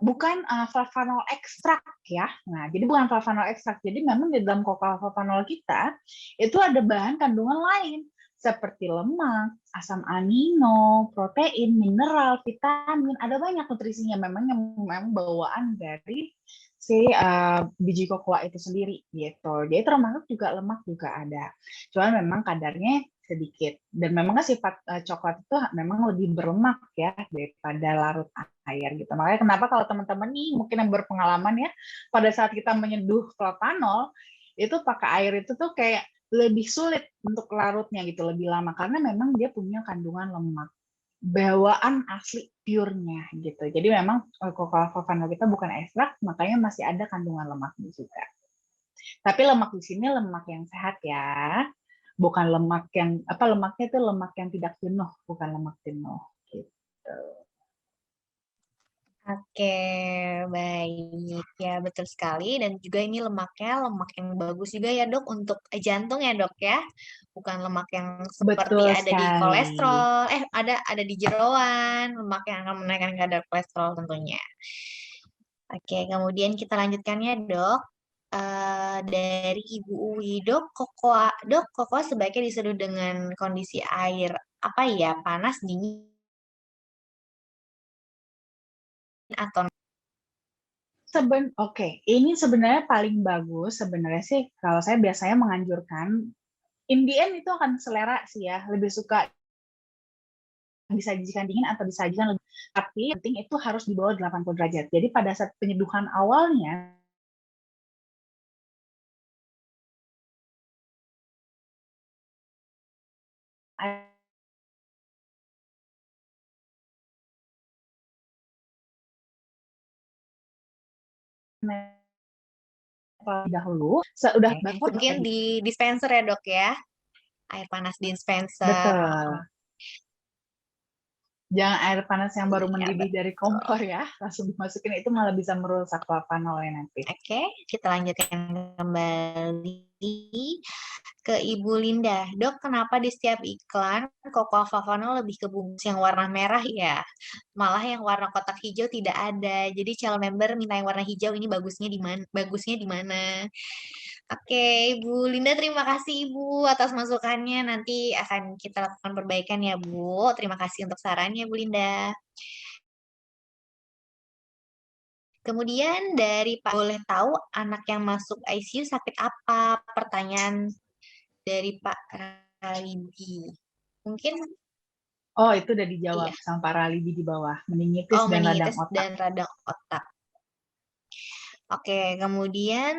bukan flavanol ekstrak ya. Nah, jadi bukan flavanol ekstrak. Jadi memang di dalam cocoa flavanol kita itu ada bahan kandungan lain seperti lemak, asam amino, protein, mineral, vitamin, ada banyak nutrisinya memang yang memang bawaan dari si biji kokoa itu sendiri gitu. Jadi termasuk juga lemak juga ada. Cuman memang kadarnya sedikit. Dan memang kan sifat coklat itu memang lebih berlemak ya daripada larut air gitu. Makanya kenapa kalau teman-teman nih mungkin yang berpengalaman ya, pada saat kita menyeduh flavanol itu pakai air itu tuh kayak lebih sulit untuk larutnya gitu, lebih lama karena memang dia punya kandungan lemak bawaan asli pure-nya gitu. Jadi memang cocoa flavanol kita bukan ekstrak, makanya masih ada kandungan lemaknya juga. Tapi lemak di sini lemak yang sehat ya, bukan lemak yang lemaknya itu lemak yang tidak jenuh, bukan lemak jenuh gitu. Oke, baik. Ya, betul sekali. Dan juga ini lemaknya lemak yang bagus juga ya, Dok, untuk jantung ya, Dok ya. Bukan lemak yang seperti Betul ada di sekali. kolesterol. Ada di jeroan, lemak yang akan menaikkan kadar kolesterol tentunya. Oke, kemudian kita lanjutkan ya, Dok. Dari Ibu Uwi, Dok, kokoa sebaiknya diseduh dengan kondisi air apa ya, panas, dingin, atau Ini sebenarnya paling bagus sebenarnya sih kalau saya biasanya menganjurkan in the end itu akan selera sih ya, lebih suka disajikan dingin atau disajikan lebih. Tapi penting itu harus di bawah 80 derajat. Jadi pada saat penyeduhan awalnya dahulu sudah baku mungkin di dispenser ya, Dok ya. Air panas dispenser. betul. Jangan air panas yang baru Iya, mendidih dari betul. kompor ya, langsung dimasukin itu malah bisa merusak flavanolnya nanti. Oke, kita lanjutkan kembali ke Ibu Linda. Dok, kenapa di setiap iklan Cocoa Flavanol lebih ke bungkus yang warna merah ya? Malah yang warna kotak hijau tidak ada. Jadi calon member minta yang warna hijau, ini bagusnya di mana? Bagusnya di mana? Oke, Ibu Linda, terima kasih Ibu atas masukannya. Nanti akan kita lakukan perbaikan ya, Bu. Terima kasih untuk sarannya, Bu Linda. Kemudian dari Pak, boleh tahu anak yang masuk ICU sakit apa? Pertanyaan dari Pak Ralibi. Mungkin, Oh, itu udah dijawab iya. sama Pak Ralibi di bawah, meningitis Oh, dan radang meningitis otak. dan radang otak. Oke, kemudian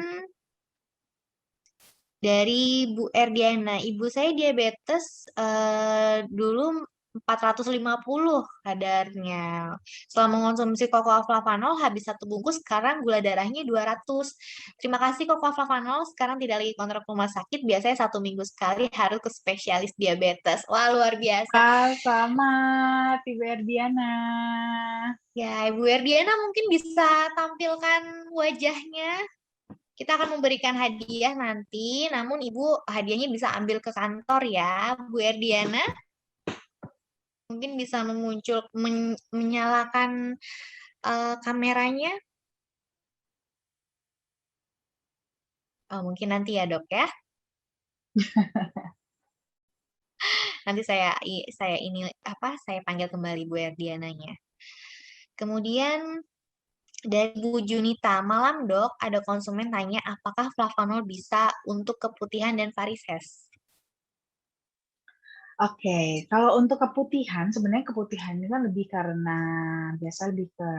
dari Bu Erdiana, ibu saya diabetes dulu 450 kadarnya. Setelah mengonsumsi Cocoa Flavanol habis satu bungkus, sekarang gula darahnya 200. Terima kasih Cocoa Flavanol, sekarang tidak lagi kontrak rumah sakit, biasanya 1 minggu sekali harus ke spesialis diabetes. Wah, luar biasa. Sama Ibu Erdiana. Ya, Ibu Erdiana mungkin bisa tampilkan wajahnya. Kita akan memberikan hadiah nanti, namun Ibu hadiahnya bisa ambil ke kantor ya, Bu Erdiana. Mungkin bisa menyalakan kameranya. Oh, mungkin nanti ya, Dok ya. Nanti saya panggil kembali Bu Erdiananya. Kemudian dari Bu Junita, malam Dok, ada konsumen tanya apakah flavanol bisa untuk keputihan dan varises? Oke, kalau untuk keputihan, sebenarnya keputihan itu kan lebih karena biasa lebih ke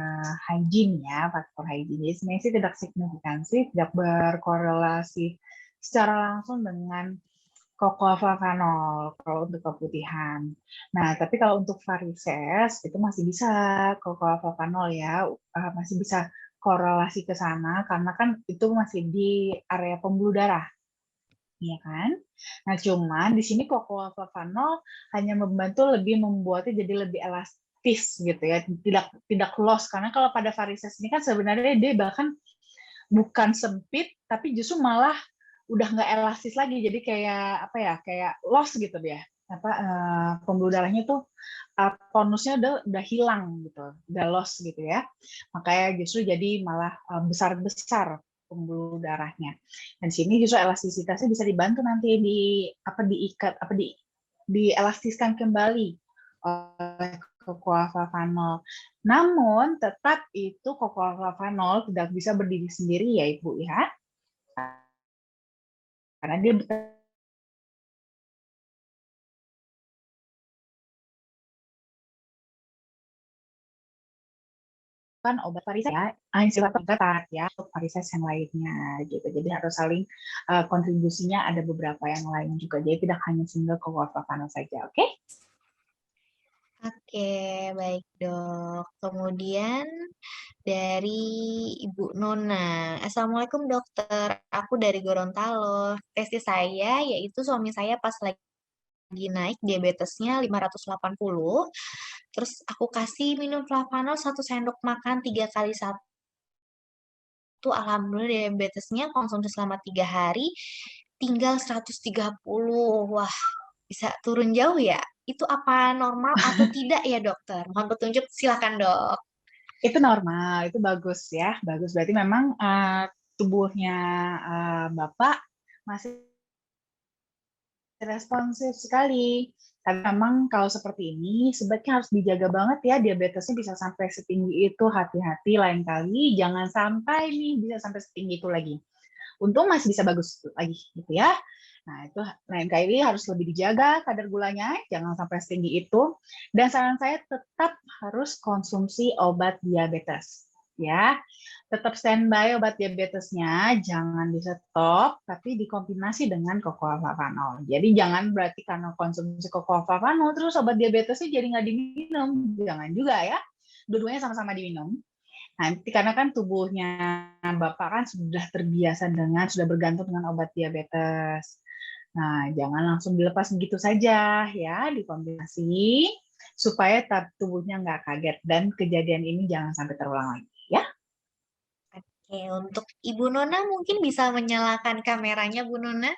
hygiene ya, faktor hygiene. Jadi sebenarnya sih tidak signifikan sih, tidak berkorelasi secara langsung dengan cocoa flavanol kalau untuk keputihan. Nah, tapi kalau untuk varises itu masih bisa cocoa flavanol ya, masih bisa korelasi ke sana karena kan itu masih di area pembuluh darah. Iya kan? Nah, cuman di sini cocoa flavanol hanya membantu lebih membuatnya jadi lebih elastis gitu ya, tidak loss karena kalau pada varises ini kan sebenarnya dia bahkan bukan sempit tapi justru malah udah nggak elastis lagi jadi kayak apa ya kayak loss gitu dia pembuluh darahnya tuh tonusnya udah hilang gitu udah loss gitu ya makanya justru jadi malah besar pembuluh darahnya dan sini justru elastisitasnya bisa dibantu nanti diikat dielastiskan kembali oleh cocoa flavanol. Namun tetap itu cocoa flavanol tidak bisa berdiri sendiri ya Ibu ya. Karena dia kan obat varises ya, antibakteri ya, untuk varises yang lainnya gitu. Jadi harus saling kontribusinya ada beberapa yang lain juga. Jadi tidak hanya single cocoa flavanol saja, oke? Oke, baik dok. Kemudian dari Ibu Nona. Assalamualaikum dokter, aku dari Gorontalo. Testis saya yaitu suami saya pas lagi naik diabetesnya 580. Terus aku kasih minum flavanol 1 sendok makan 3 kali 1. Alhamdulillah diabetesnya konsumsi selama 3 hari tinggal 130. Wah, bisa turun jauh ya? Itu apa normal atau tidak ya dokter? Mohon petunjuk, silakan dok. Itu normal, itu bagus ya, bagus. Berarti memang tubuhnya Bapak masih responsif sekali. Karena memang kalau seperti ini sebaiknya harus dijaga banget ya, diabetesnya bisa sampai setinggi itu, hati-hati lain kali jangan sampai nih bisa sampai setinggi itu lagi. Untung masih bisa bagus lagi gitu ya. Nah, itu lain kali harus lebih dijaga kadar gulanya, jangan sampai setinggi itu. Dan saran saya tetap harus konsumsi obat diabetes ya. Tetap standby obat diabetesnya, jangan di stop, tapi dikombinasi dengan cocoa flavanol. Jadi jangan berarti karena konsumsi cocoa flavanol terus obat diabetesnya jadi nggak diminum, jangan juga ya. Dua-duanya sama-sama diminum. Nanti karena kan tubuhnya Bapak kan sudah terbiasa dengan, sudah bergantung dengan obat diabetes. Nah, jangan langsung dilepas begitu saja ya, dikombinasi supaya tubuhnya nggak kaget dan kejadian ini jangan sampai terulang lagi ya. Oke, untuk Ibu Nona mungkin bisa menyalakan kameranya Bu Nona.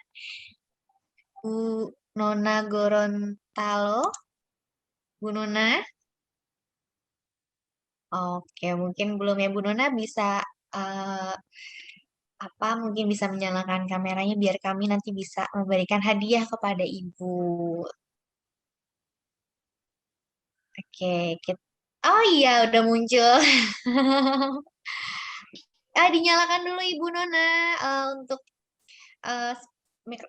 Bu Nona Gorontalo. Bu Nona. Oke, mungkin belum ya Bu Nona bisa eh, mungkin bisa menyalakan kameranya biar kami nanti bisa memberikan hadiah kepada Ibu. Oke, oh iya udah muncul. Dinyalakan dulu Ibu Nona untuk eh,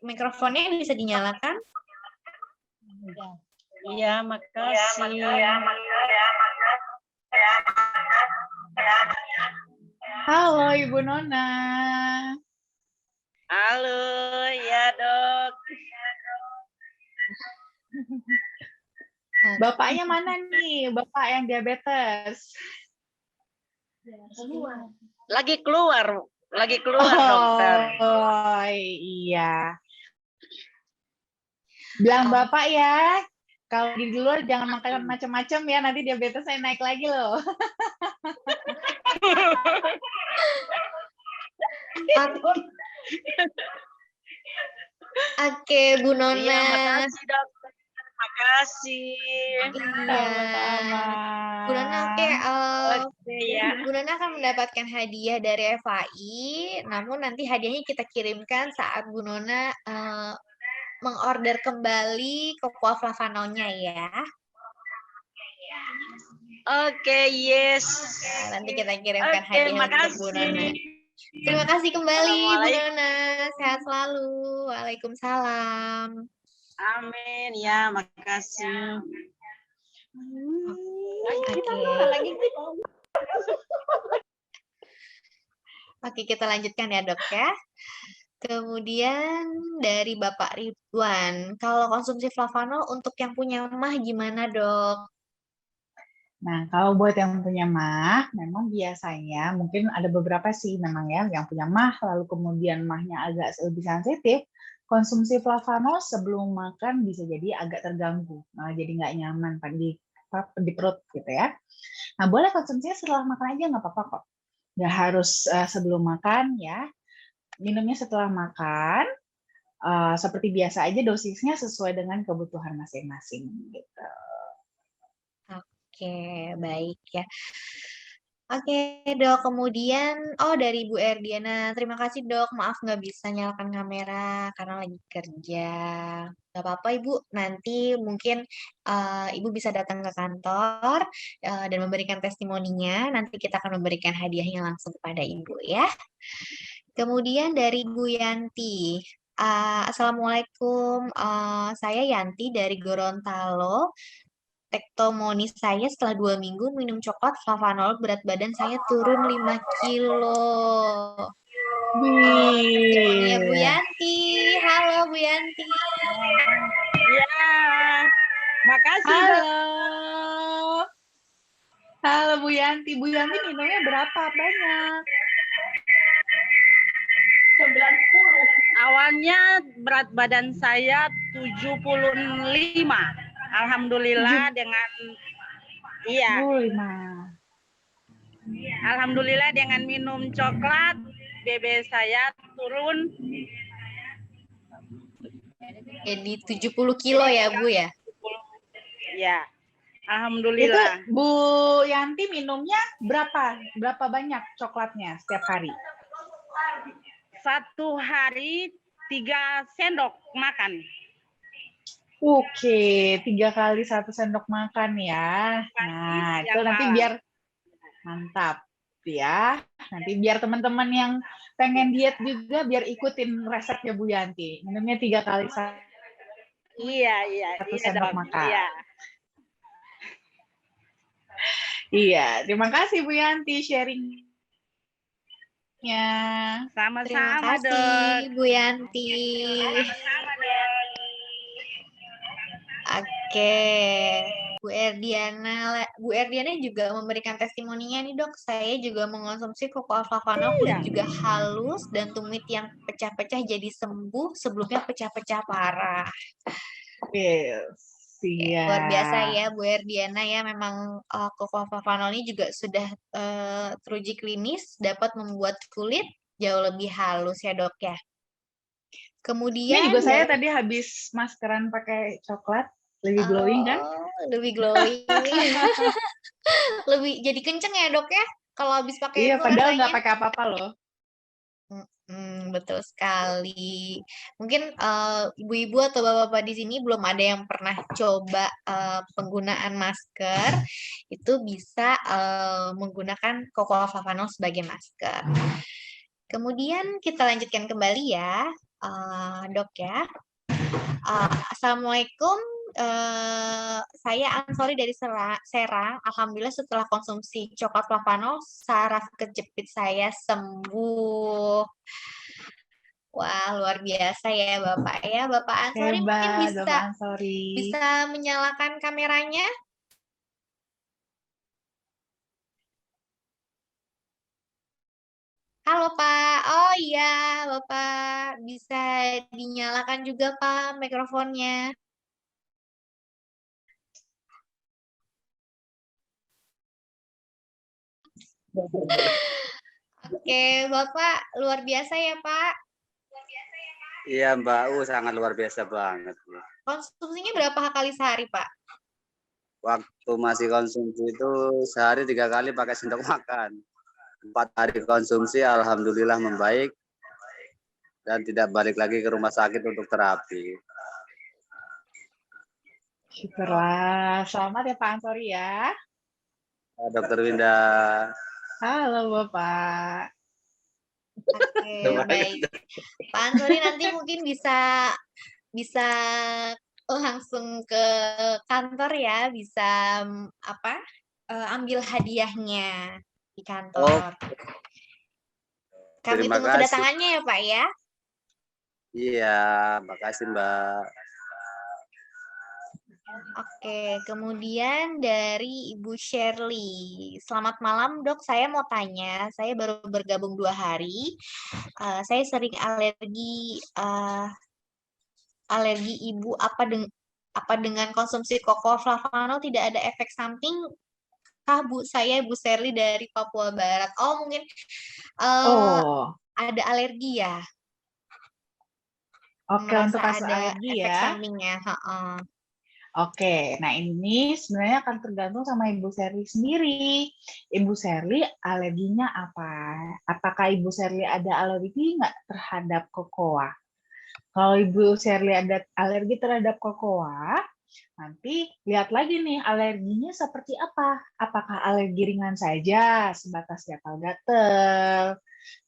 mikrofonnya bisa dinyalakan. Iya, makasih. Halo Ibu Nona. Halo, ya dok. Bapaknya mana nih? Bapak yang diabetes. Lagi keluar dokter. Oh iya. Bilang Bapak ya, kalau di luar jangan makan macam-macam ya, nanti diabetesnya naik lagi loh. Oke, Bu Nona. Iya, makasih dokter. Makasih. Iya. Bu Nona, oke. Ya. Bu Nona akan mendapatkan hadiah dari FAI, namun nanti hadiahnya kita kirimkan saat Bu Nona mengorder kembali cocoa flavanolnya ya. Oke, yes. Nanti kita kirimkan hadiah untuk Bu Nona. Makasih. Terima kasih kembali Bu Nona. Sehat selalu. Waalaikumsalam. Amin. Ya, makasih. Oke, kita lanjutkan ya dok ya. Kemudian dari Bapak Ridwan, kalau konsumsi flavanol untuk yang punya mah gimana dok? Nah, kalau buat yang punya mah, memang biasanya mungkin ada beberapa sih memang ya yang punya mah, lalu kemudian mahnya agak lebih sensitif, konsumsi flavanol sebelum makan bisa jadi agak terganggu, malah jadi nggak nyaman di perut gitu ya. Nah, boleh konsumsinya setelah makan aja nggak apa-apa kok. Nggak harus sebelum makan ya. Minumnya setelah makan, seperti biasa aja dosisnya sesuai dengan kebutuhan masing-masing gitu. Oke, baik ya. Oke dok, kemudian dari Bu Erdiana, terima kasih dok, maaf nggak bisa nyalakan kamera karena lagi kerja. Gak apa-apa Ibu, nanti mungkin Ibu bisa datang ke kantor dan memberikan testimoninya. Nanti kita akan memberikan hadiahnya langsung kepada Ibu ya. Kemudian dari Bu Yanti. Assalamualaikum, saya Yanti dari Gorontalo. Tektomoni saya setelah 2 minggu minum coklat flavanol, berat badan saya turun 5 kilo. Testimoninya Bu Wih. Yanti. Halo Bu Yanti. Ya, makasih. Halo. Halo Bu Yanti. Bu Yanti minumnya berapa banyak? 90. Awalnya berat badan saya 75. Alhamdulillah dengan 75. Alhamdulillah dengan minum coklat BB saya turun Jadi 70 kilo ya Bu ya? ya. Itu Alhamdulillah. Bu Yanti minumnya berapa banyak coklatnya setiap hari? Satu hari 3 sendok makan. Oke, 3 kali 1 sendok makan ya. Nah, itu nanti biar mantap ya. Nanti biar teman-teman yang pengen diet juga biar ikutin resepnya Bu Yanti. Minumnya 3 kali 1 Iya sendok dong. makan. Iya. Iya, terima kasih Bu Yanti sharingnya. Terima Sama-sama, kasih Dok. Bu Yanti. Sama-sama, Dok. Oke, Bu Erdiana juga memberikan testimoninya nih Dok. Saya juga mengonsumsi cocoa flavanol, kulit juga halus dan tumit yang pecah-pecah jadi sembuh, sebelumnya pecah-pecah parah. Yes, Luar biasa iya. ya Bu Erdiana ya, memang cocoa flavanol ini juga sudah teruji klinis dapat membuat kulit jauh lebih halus ya Dok ya. Ini Kemudian juga saya tadi habis maskeran pakai coklat, lebih glowing kan? lebih glowing. Lebih jadi kenceng ya Dok ya kalau habis pakai Iya, itu padahal nggak rasanya. pakai apa-apa loh. Betul sekali. Mungkin ibu-ibu atau bapak-bapak di sini belum ada yang pernah coba penggunaan masker, itu bisa menggunakan cocoa flavanol sebagai masker. Kemudian kita lanjutkan kembali ya, Dok ya. Assalamualaikum, saya Ansori dari Serang. Alhamdulillah setelah konsumsi coklat flavanol, saraf kejepit saya sembuh. Wah, luar biasa ya Bapak ya. Bapak Ansori mungkin Hebat, Bapak Ansori. bisa menyalakan kameranya. Halo Pak. Oh iya, Bapak bisa dinyalakan juga Pak mikrofonnya. Oke, Bapak luar biasa ya Pak. Iya Mbak, sangat luar biasa banget. Konsumsinya berapa kali sehari Pak? Waktu masih konsumsi itu sehari 3 kali pakai sendok makan. 4 hari konsumsi alhamdulillah membaik dan tidak balik lagi ke rumah sakit untuk terapi. Syukurlah. Selamat ya Pak Ansori ya. Dokter Winda. Halo Bapak. Oke, baik. Pak Ansori nanti mungkin bisa langsung ke kantor ya, bisa ambil hadiahnya di kantor. Kami Terima tunggu kasih. kedatangannya ya Pak ya. Iya, makasih Mbak. Oke, kemudian dari Ibu Shirley. Selamat malam dok, saya mau tanya, saya baru bergabung 2 hari. Saya sering alergi ibu, apa dengan konsumsi cocoa flavanol tidak ada efek samping? Bu, saya Ibu Shirley dari Papua Barat. Oh, mungkin ada alergi ya? Oke, untuk kasus ada alergi efek ya. sampingnya. Oke, nah ini sebenarnya akan tergantung sama Ibu Shirley sendiri. Ibu Shirley alerginya apa? Apakah Ibu Shirley ada alergi nggak terhadap kokoa? Kalau Ibu Sherly ada alergi terhadap kokoa, nanti lihat lagi nih alerginya seperti apa. Apakah alergi ringan saja, sebatas gatal-gatal,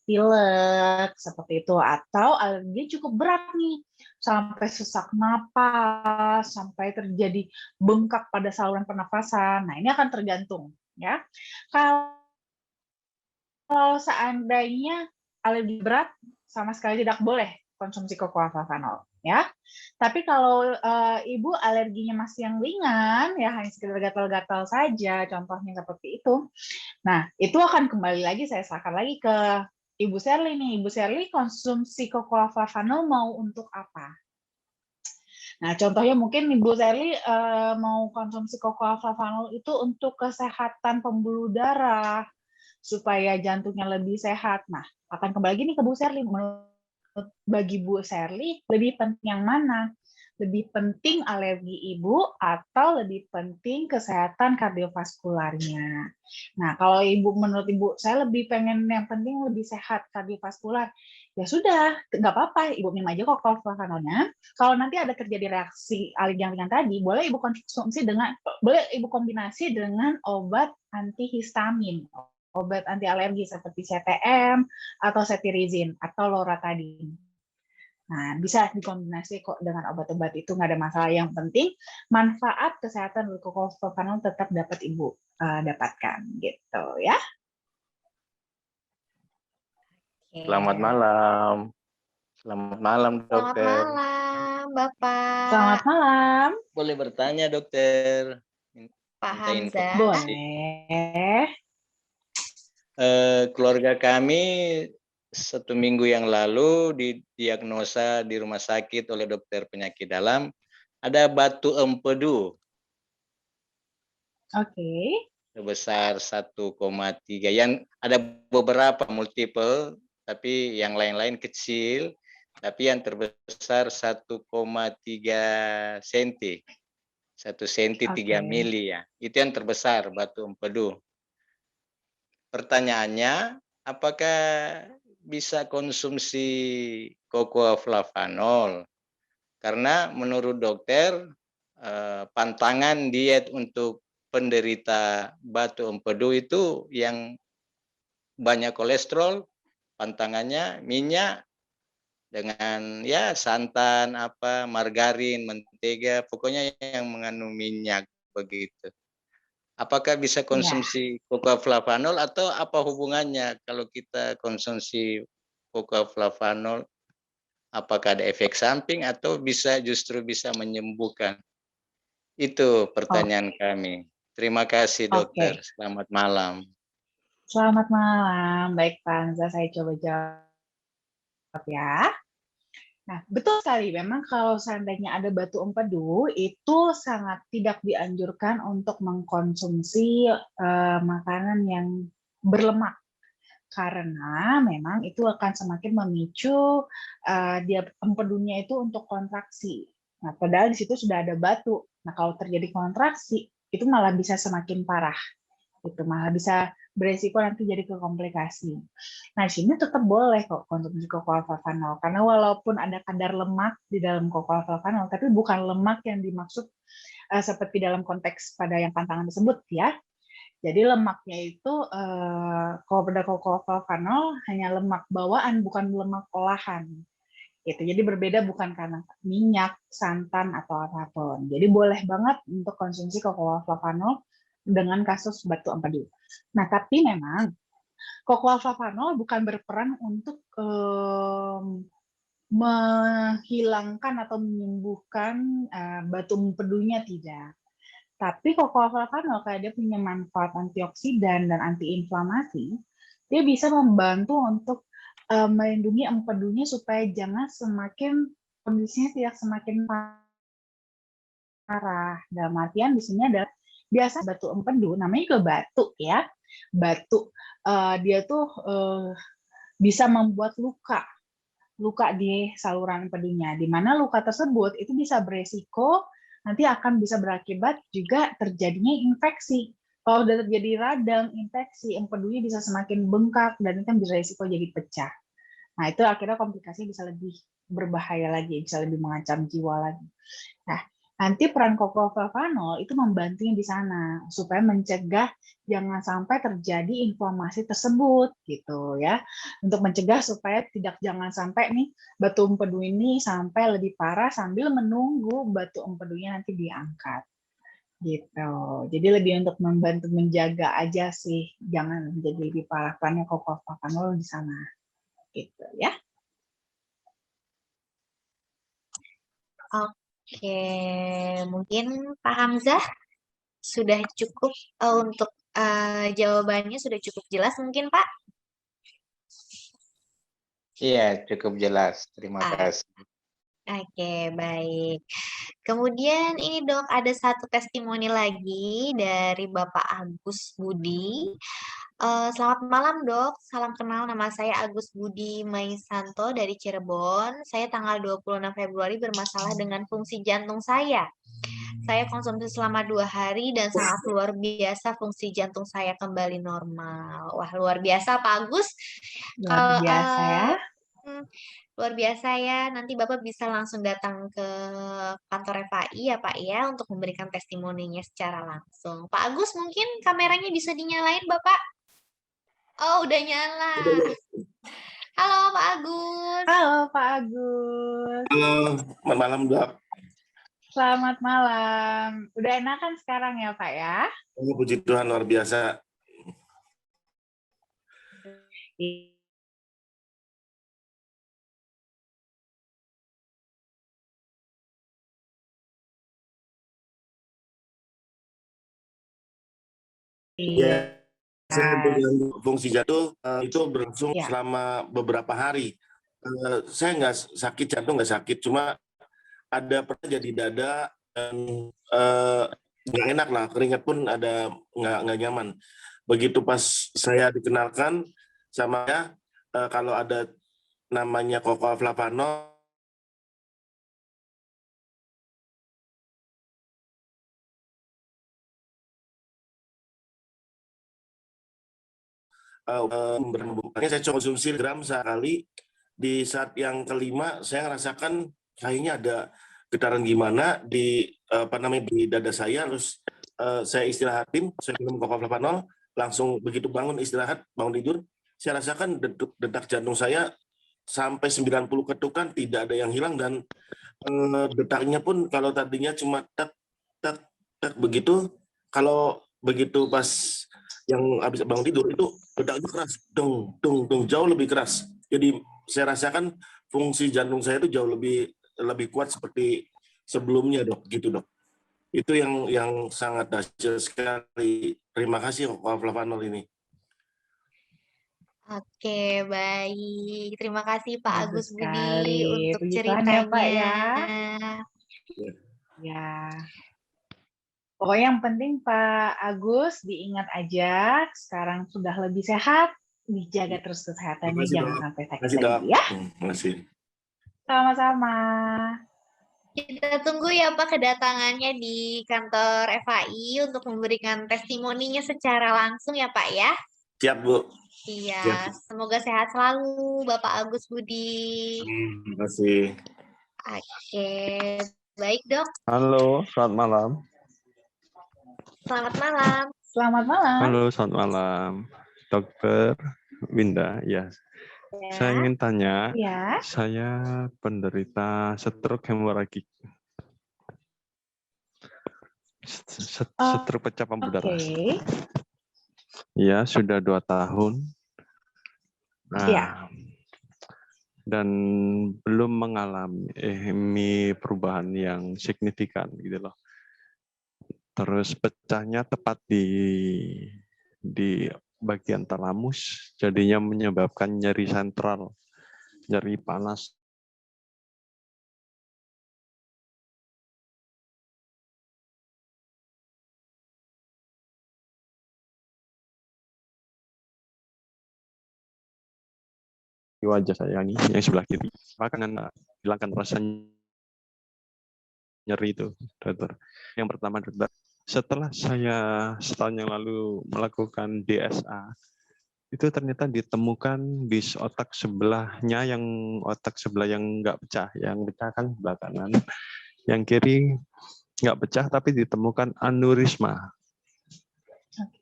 pilek, seperti itu. Atau alergi cukup berat nih, sampai sesak napas, sampai terjadi bengkak pada saluran pernafasan. Nah, ini akan tergantung. Ya, kalau seandainya alergi berat, sama sekali tidak boleh konsumsi cocoa flavanol, ya. Tapi kalau ibu alerginya masih yang ringan, ya hanya sekedar gatal-gatal saja, contohnya seperti itu. Nah, itu akan kembali lagi, saya serahkan lagi ke Ibu Sherly nih. Ibu Sherly konsumsi cocoa flavanol mau untuk apa? Nah, contohnya mungkin Ibu Sherly mau konsumsi cocoa flavanol itu untuk kesehatan pembuluh darah, supaya jantungnya lebih sehat. Nah, akan kembali lagi nih ke Bu Sherly. Bagi Bu Sherly, lebih penting yang mana? Lebih penting alergi Ibu atau lebih penting kesehatan kardiovaskularnya? Nah, kalau menurut Ibu, saya lebih pengen yang penting lebih sehat kardiovaskular. Ya sudah, nggak apa-apa, Ibu minum aja kok flavanolnya. Kalau nanti ada terjadi reaksi alergi yang ringan tadi, boleh Ibu kombinasi dengan obat antihistamin, obat anti alergi seperti CTM atau cetirizine atau loratadine. Nah, bisa dikombinasi kok dengan obat-obat itu, nggak ada masalah. Yang penting manfaat kesehatan dari cocoa flavanol tetap dapat Ibu dapatkan, gitu ya. Selamat malam. Selamat malam, Selamat dokter. malam, Bapak. Selamat malam. Boleh bertanya, dokter? Pak Minta Hamzah. informasi. Boleh. Keluarga kami 1 minggu yang lalu didiagnosa di rumah sakit oleh dokter penyakit dalam ada batu empedu Oke. sebesar 1,3. Yang ada beberapa multiple, tapi yang lain-lain kecil, tapi yang terbesar 1,3 cm. 1 cm 3 mili ya. Itu yang terbesar batu empedu. Pertanyaannya, apakah bisa konsumsi cocoa flavanol? Karena menurut dokter, pantangan diet untuk penderita batu empedu itu yang banyak kolesterol, pantangannya minyak dengan ya santan, margarin, mentega, pokoknya yang mengandung minyak begitu. Apakah bisa konsumsi cocoa flavanol atau apa hubungannya kalau kita konsumsi cocoa flavanol? Apakah ada efek samping atau justru bisa menyembuhkan? Itu pertanyaan kami. Terima kasih dokter. Selamat malam. Selamat malam. Baik Pak Hamzah, saya coba jawab ya. Nah, betul sekali. Memang kalau seandainya ada batu empedu, itu sangat tidak dianjurkan untuk mengkonsumsi makanan yang berlemak. Karena memang itu akan semakin memicu dia empedunya itu untuk kontraksi. Nah, padahal di situ sudah ada batu. Nah, kalau terjadi kontraksi, itu malah bisa semakin parah. Itu malah bisa beresiko nanti jadi ke komplikasi. Nah, di sini tetap boleh kok konsumsi cocoa flavanol, karena walaupun ada kadar lemak di dalam cocoa flavanol, tapi bukan lemak yang dimaksud seperti dalam konteks pada yang pantangan tersebut ya. Jadi lemaknya itu kalau pada cocoa flavanol hanya lemak bawaan, bukan lemak olahan. Gitu. Jadi berbeda bukan karena minyak, santan atau apapun. Jadi boleh banget untuk konsumsi cocoa flavanol dengan kasus batu empedu. Nah, tapi memang cocoa flavanol bukan berperan untuk menghilangkan atau menyembuhkan batu empedunya, tidak. Tapi cocoa flavanol kayak dia punya manfaat antioksidan dan antiinflamasi, dia bisa membantu untuk melindungi empedunya supaya jangan kondisinya tidak semakin parah. Dalam artian di sini ada biasa batu empedu, namanya juga batu ya. Batu dia tuh bisa membuat luka di saluran empedunya, di mana luka tersebut itu bisa beresiko nanti akan bisa berakibat juga terjadinya infeksi. Kalau sudah terjadi radang, infeksi, empedunya bisa semakin bengkak dan itu bisa beresiko jadi pecah. Nah, itu akhirnya komplikasi bisa lebih berbahaya lagi, bisa lebih mengancam jiwa lagi. Nah, nanti peran kokloflavanol itu membantunya di sana supaya mencegah jangan sampai terjadi inflamasi tersebut gitu ya. Untuk mencegah supaya jangan sampai nih batu empedu ini sampai lebih parah sambil menunggu batu empedunya nanti diangkat. Gitu. Jadi lebih untuk membantu menjaga aja sih, jangan menjadi lebih parah perannya kokloflavanol di sana. Gitu ya. Oke, mungkin Pak Hamzah sudah cukup untuk jawabannya sudah cukup jelas mungkin Pak? Iya, cukup jelas. Terima kasih. Oke, baik. Kemudian ini dok, ada satu testimoni lagi dari Bapak Agus Budi. Selamat malam dok, salam kenal, nama saya Agus Budi Maisanto dari Cirebon. Saya tanggal 26 Februari bermasalah dengan fungsi jantung saya. Saya konsumsi selama 2 hari dan sangat luar biasa fungsi jantung saya kembali normal. Wah, luar biasa Pak Agus. Luar biasa ya. Luar biasa ya. Nanti Bapak bisa langsung datang ke kantor FAI ya Pak ya untuk memberikan testimoninya secara langsung. Pak Agus mungkin kameranya bisa dinyalain Bapak? Oh, udah nyala. Halo Pak Agus. Halo Pak Agus. Halo, selamat malam dok. Selamat malam. Udah enakan sekarang ya Pak ya? Oh, puji Tuhan luar biasa. Iya, saya mengganggu fungsi jantung itu berlangsung selama beberapa hari. Saya nggak sakit jantung, nggak sakit, cuma ada pernah jadi dada dan nggak enak lah, keringat pun ada nggak nyaman. Begitu pas saya dikenalkan sama ya, kalau ada namanya kokloflavanol, saya konsumsi gram sehari. Di saat yang kelima saya merasakan kayaknya ada getaran gimana di di dada saya, terus saya istirahatin, saya minum kokloflavanol, langsung begitu bangun istirahat, bangun tidur, saya rasakan detak jantung saya sampai 90 ketukan, tidak ada yang hilang, dan detaknya pun kalau tadinya cuma tak tak tak begitu, kalau begitu pas yang habis bangun tidur itu detaknya keras, dong dong dong, jauh lebih keras. Jadi saya rasakan fungsi jantung saya itu jauh lebih kuat seperti sebelumnya dok, gitu dok. Itu yang sangat dahsyat sekali. Terima kasih kokloflavanol ini. Oke, baik. Terima kasih Pak Bagus Agus Budi untuk Puji Tuhan ceritanya. ya Pak ya. Ya. Pokoknya yang penting Pak Agus diingat aja, sekarang sudah lebih sehat, dijaga terus kesehatannya, jangan sampai sakit lagi ya. Makasih. Sama-sama. Kita tunggu ya Pak kedatangannya di kantor FAI untuk memberikan testimoninya secara langsung ya Pak ya. Siap Bu. Iya, Siap. semoga sehat selalu Bapak Agus Budi. Terima kasih. Oke, baik dok. Halo, selamat malam. Selamat malam. Selamat malam. Halo, selamat malam. Dokter Winda, ya. Saya ingin tanya, saya penderita stroke hemoragik. Stroke pecah pembuluh darah. Ya, sudah 2 tahun. Nah, dan belum mengalami perubahan yang signifikan gitu loh. Terus pecahnya tepat di bagian talamus, jadinya menyebabkan nyeri sentral, nyeri panas. Di wajah saya ini, yang sebelah kiri, bahkan hilangkan rasa nyeri itu, dokter. Yang pertama, dokter, setelah saya setahun yang lalu melakukan DSA, itu ternyata ditemukan di otak sebelahnya, yang otak sebelah yang nggak pecah, yang pecah kan sebelah kanan, yang kiri nggak pecah tapi ditemukan aneurisma,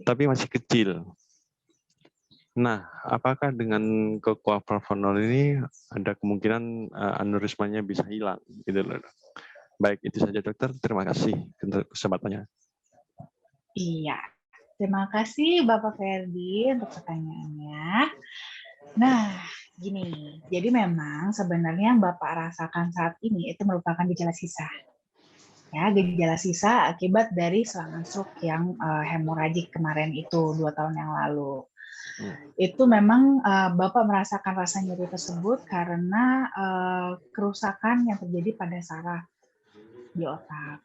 tapi masih kecil. Nah, apakah dengan cocoa-flavonol ini ada kemungkinan aneurismanya bisa hilang? Gitu loh. Baik, itu saja dokter. Terima kasih untuk kesempatannya. Iya, terima kasih Bapak Ferdi untuk pertanyaannya. Nah, gini, jadi memang sebenarnya yang Bapak rasakan saat ini itu merupakan gejala sisa. Ya, gejala sisa akibat dari serangan stroke yang hemoragik kemarin itu 2 tahun yang lalu. Itu memang Bapak merasakan rasa nyeri tersebut karena kerusakan yang terjadi pada saraf di otak.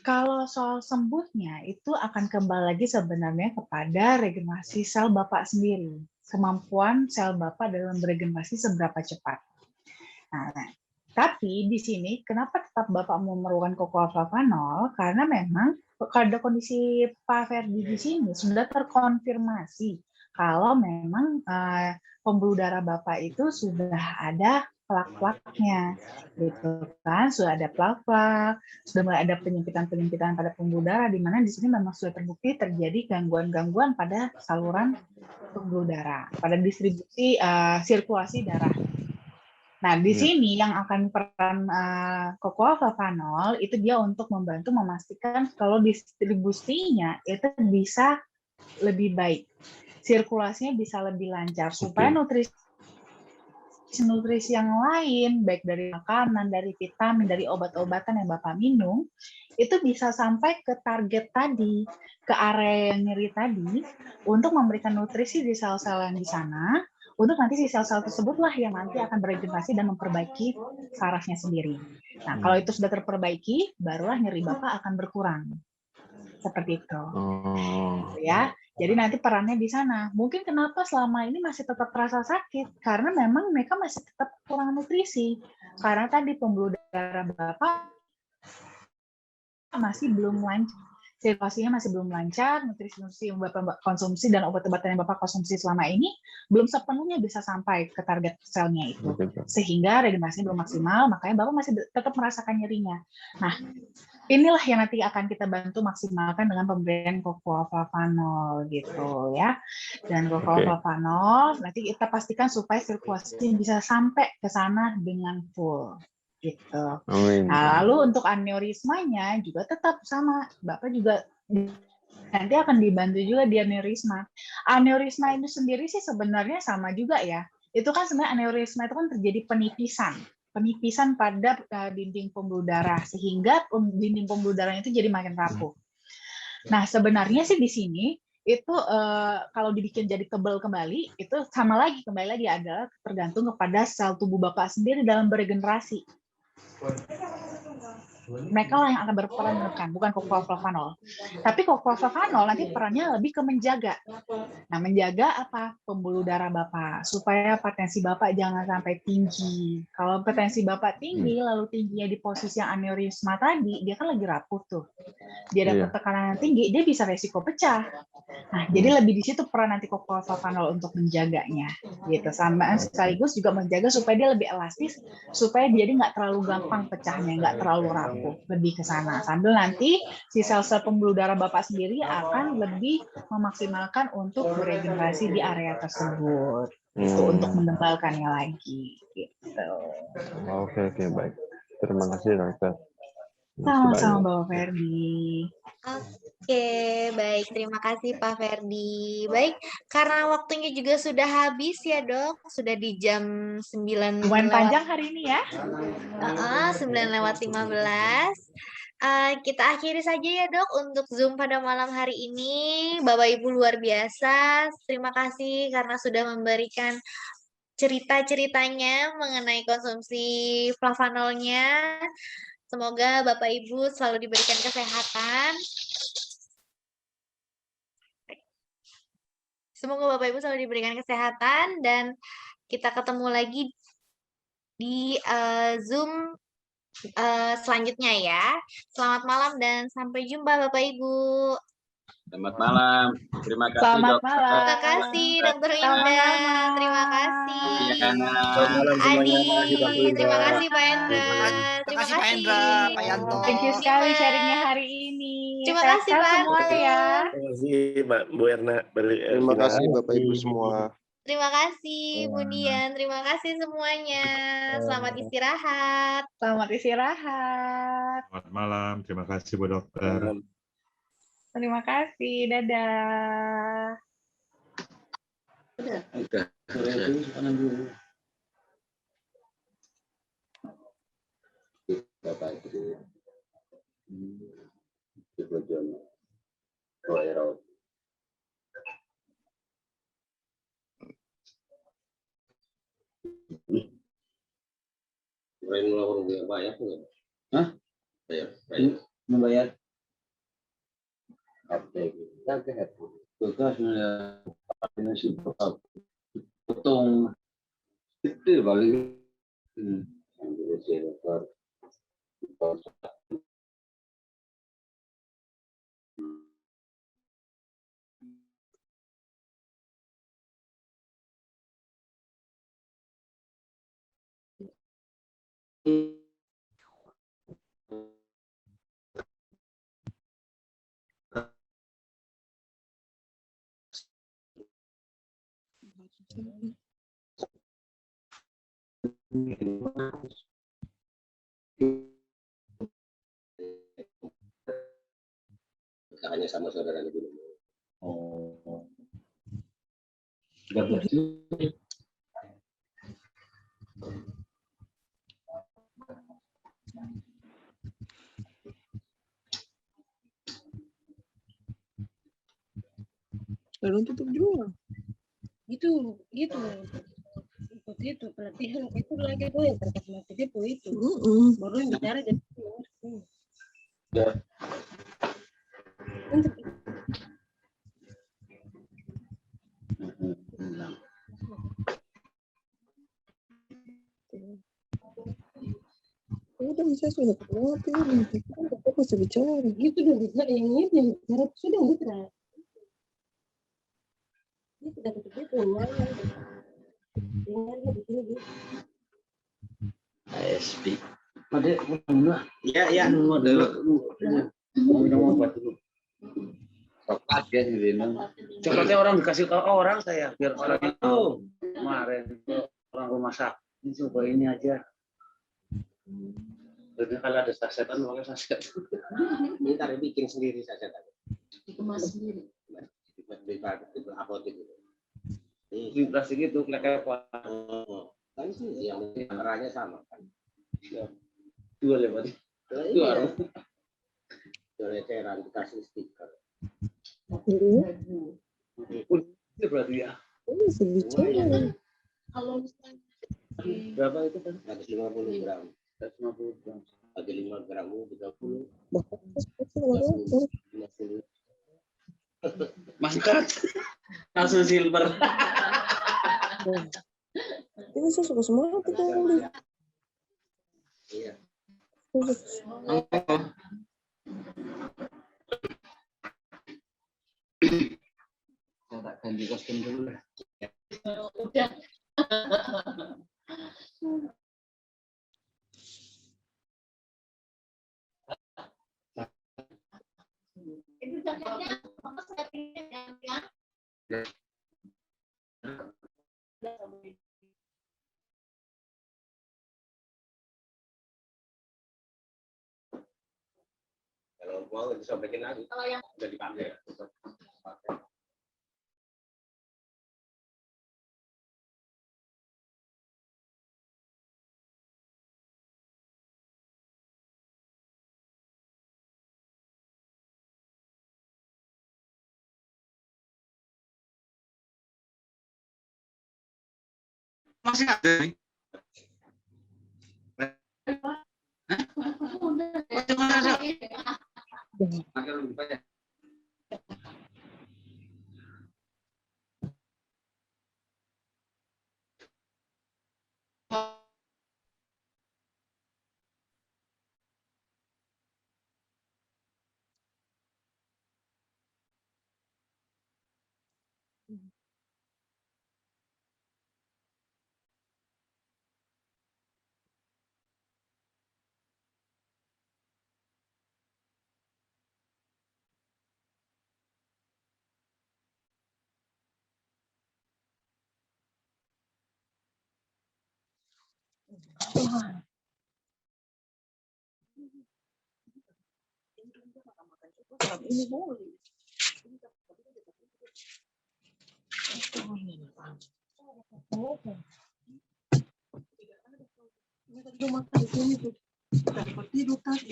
Kalau soal sembuhnya itu akan kembali lagi sebenarnya kepada regenerasi sel Bapak sendiri, kemampuan sel Bapak dalam beregenerasi seberapa cepat. Nah, tapi di sini kenapa tetap Bapak mau memerlukan cocoa-flavonol? Karena memang pada kondisi Pak Ferdi di sini sudah terkonfirmasi kalau memang pembuluh darah Bapak itu sudah ada plak-plaknya, gitu kan? Sudah ada plak-plak, sudah mulai ada penyempitan-penyempitan pada pembuluh darah, di mana di sini memang sudah terbukti terjadi gangguan-gangguan pada saluran pembuluh darah, pada distribusi sirkulasi darah. Nah, di sini yang akan peran cocoa-flavonol itu dia untuk membantu memastikan kalau distribusinya itu bisa lebih baik, sirkulasinya bisa lebih lancar, supaya nutrisi yang lain, baik dari makanan, dari vitamin, dari obat-obatan yang Bapak minum, itu bisa sampai ke target tadi, ke area yang nyeri tadi, untuk memberikan nutrisi di sel-sel yang di sana, untuk nanti si sel-sel tersebutlah yang nanti akan beregenerasi dan memperbaiki sarafnya sendiri. Nah, kalau itu sudah terperbaiki, barulah nyeri Bapak akan berkurang. Seperti itu. Ya. Jadi nanti perannya di sana. Mungkin kenapa selama ini masih tetap terasa sakit? Karena memang mereka masih tetap kurang nutrisi. Karena tadi pembuluh darah Bapak masih belum lancar. Sirkulasinya masih belum lancar, nutrisi yang Bapak konsumsi dan obat-obatan yang Bapak konsumsi selama ini belum sepenuhnya bisa sampai ke target selnya itu. Sehingga regenerasinya belum maksimal, makanya Bapak masih tetap merasakan nyerinya. Nah, inilah yang nanti akan kita bantu maksimalkan dengan pemberian cocoa-flavonol gitu ya. Dan cocoa-flavonol nanti kita pastikan supaya sirkulasi bisa sampai ke sana dengan full gitu. Nah, lalu untuk aneurismanya juga tetap sama. Bapak juga nanti akan dibantu juga di aneurisma. Aneurisma itu sendiri sih sebenarnya sama juga ya. Itu kan sebenarnya aneurisma itu kan terjadi penipisan pada dinding pembuluh darah sehingga dinding pembuluh darahnya itu jadi makin rapuh. Nah, sebenarnya sih di sini itu kalau dibikin jadi tebal kembali itu sama lagi kembali lagi adalah tergantung kepada sel tubuh Bapak sendiri dalam beregenerasi. Mereka lah yang akan berperan menekan, bukan cocoa-flavonol. Tapi cocoa-flavonol nanti perannya lebih ke menjaga. Nah, menjaga apa? Pembuluh darah Bapak, supaya potensi Bapak jangan sampai tinggi. Kalau potensi Bapak tinggi, lalu tingginya di posisi yang aneurisma tadi, dia kan lagi rapuh tuh. Dia dapat tekanan yang tinggi, dia bisa resiko pecah. Nah, jadi lebih di situ peran nanti cocoa-flavonol untuk menjaganya, gitu. Sama sekaligus juga menjaga supaya dia lebih elastis, supaya dia nggak terlalu gampang pecahnya, nggak terlalu rapuh, lebih ke sana. Sambil nanti si sel-sel pembuluh darah Bapak sendiri akan lebih memaksimalkan untuk beregenerasi di area tersebut, gitu, untuk mengebalkannya lagi, gitu. Oke, baik. Terima kasih, dokter. Sama-sama, Bapak Ferdi. Oke, baik. Terima kasih Pak Ferdi. Baik, karena waktunya juga sudah habis ya dok. Sudah di jam 9 Lumayan panjang hari ini ya. 9:15. Kita akhiri saja ya dok untuk Zoom pada malam hari ini. Bapak Ibu luar biasa. Terima kasih karena sudah memberikan cerita-ceritanya mengenai konsumsi flavonolnya. Semoga Bapak Ibu selalu diberikan kesehatan. Semoga Bapak Ibu selalu diberikan kesehatan dan kita ketemu lagi di Zoom selanjutnya ya. Selamat malam dan sampai jumpa Bapak Ibu. Selamat malam. Terima kasih Selamat dokter. malam. Terima kasih Dokter Sama-sama. Indah. Terima kasih. Diana. Selamat malam semuanya. Adi. Terima kasih Pak Indra. Terima kasih Pak Endra. Terima Terima kasih Pak Endra, kasih. Pak Yanto. Thank you sekali sharingnya hari ini. Terima Sehat-sehat kasih Pak semua Arto. ya. Terima kasih Mbak Bu Erna. Terima kasih Bapak Ibu semua. Terima kasih Bu Dian. Terima kasih semuanya. Selamat istirahat. Selamat istirahat. Selamat malam. Terima kasih Bu Dokter. Terima kasih. Dadah. Udah. Bapak Ibu. Ibu Jono. Roy. Bayar nggak? Hah? Bayar. Membayar. Bekas nasi potong itu paling. Hanya sama saudara dulu. Oh. Lalu tutup juga. Itu seperti itu pelatihan itu lagi tuh yang terkait mati depo itu. Baru yang bicara jadi. Ya. Udah bisa sudah ketemu tapi kita masih bicara. Itu udah bicara yang ini yang bicara sudah bicara. Ini sudah ketemu itu lumayan. Dengar di sini. ASP. Pada mana? Ya, udah mau buat dulu. Coklat ya ini. Coklatnya orang dikasih ke orang saya biar orang itu kemarin orang rumah sakit coba ini aja. Jadi kalau ada sasetan pakai saset. Ini taruh bikin sendiri sasetan. Dikemas sendiri. Di apotek itu. Di plastik itu kayak apa? Kan sih yang caranya sama kan. Dua lewat. Dua. Dua leceran dikasih stiker. Ini berarti ya. Ini masih bicara. Kalau berapa itu kan? 150 gram. 150 gram. Bagi 5 gram 30. Mangkat. Langsung silver. Ini saya suka semua kita ambil. Iya. Saya tak ganti kostum dulu lah. Udah. Itu jaketnya apa settingnya ya? Kalau mau disobekin lagi. Kalau yang udah dipakai. Masih ada nih. Ini boleh. Dia makan di sini tuh. Dapat tidur tadi.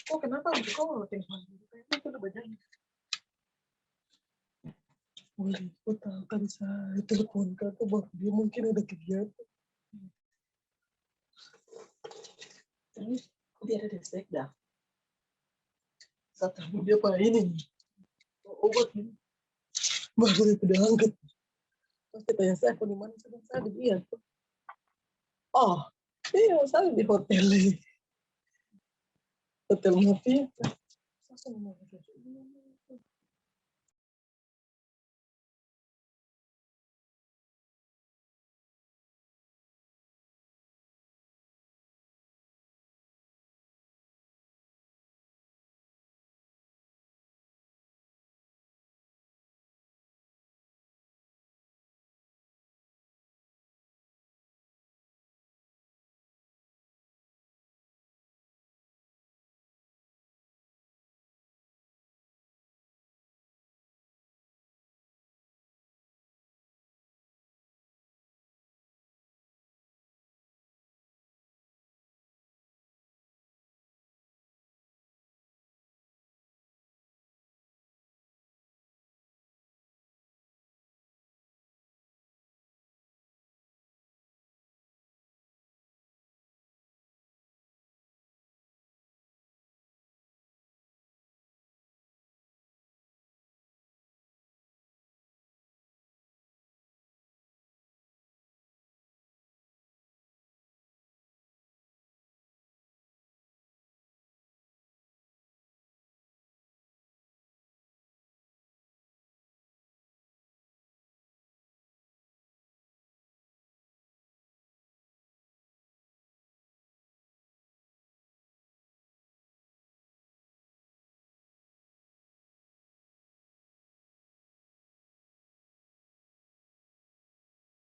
Oh, kenapa kau telepon? Itu udah banyak. Boleh, kau tahu kan saya telepon ke baru dia mungkin ada kegiatan. Terus dia ada desekda. Saya tahu dia apa ini. Obat ini. Baru dia tidak angkat. Pasti tanya saya, aku di mana sedang saya di dia. Oh, iya saya di hotel ini. Hotel Mafia. Saya mau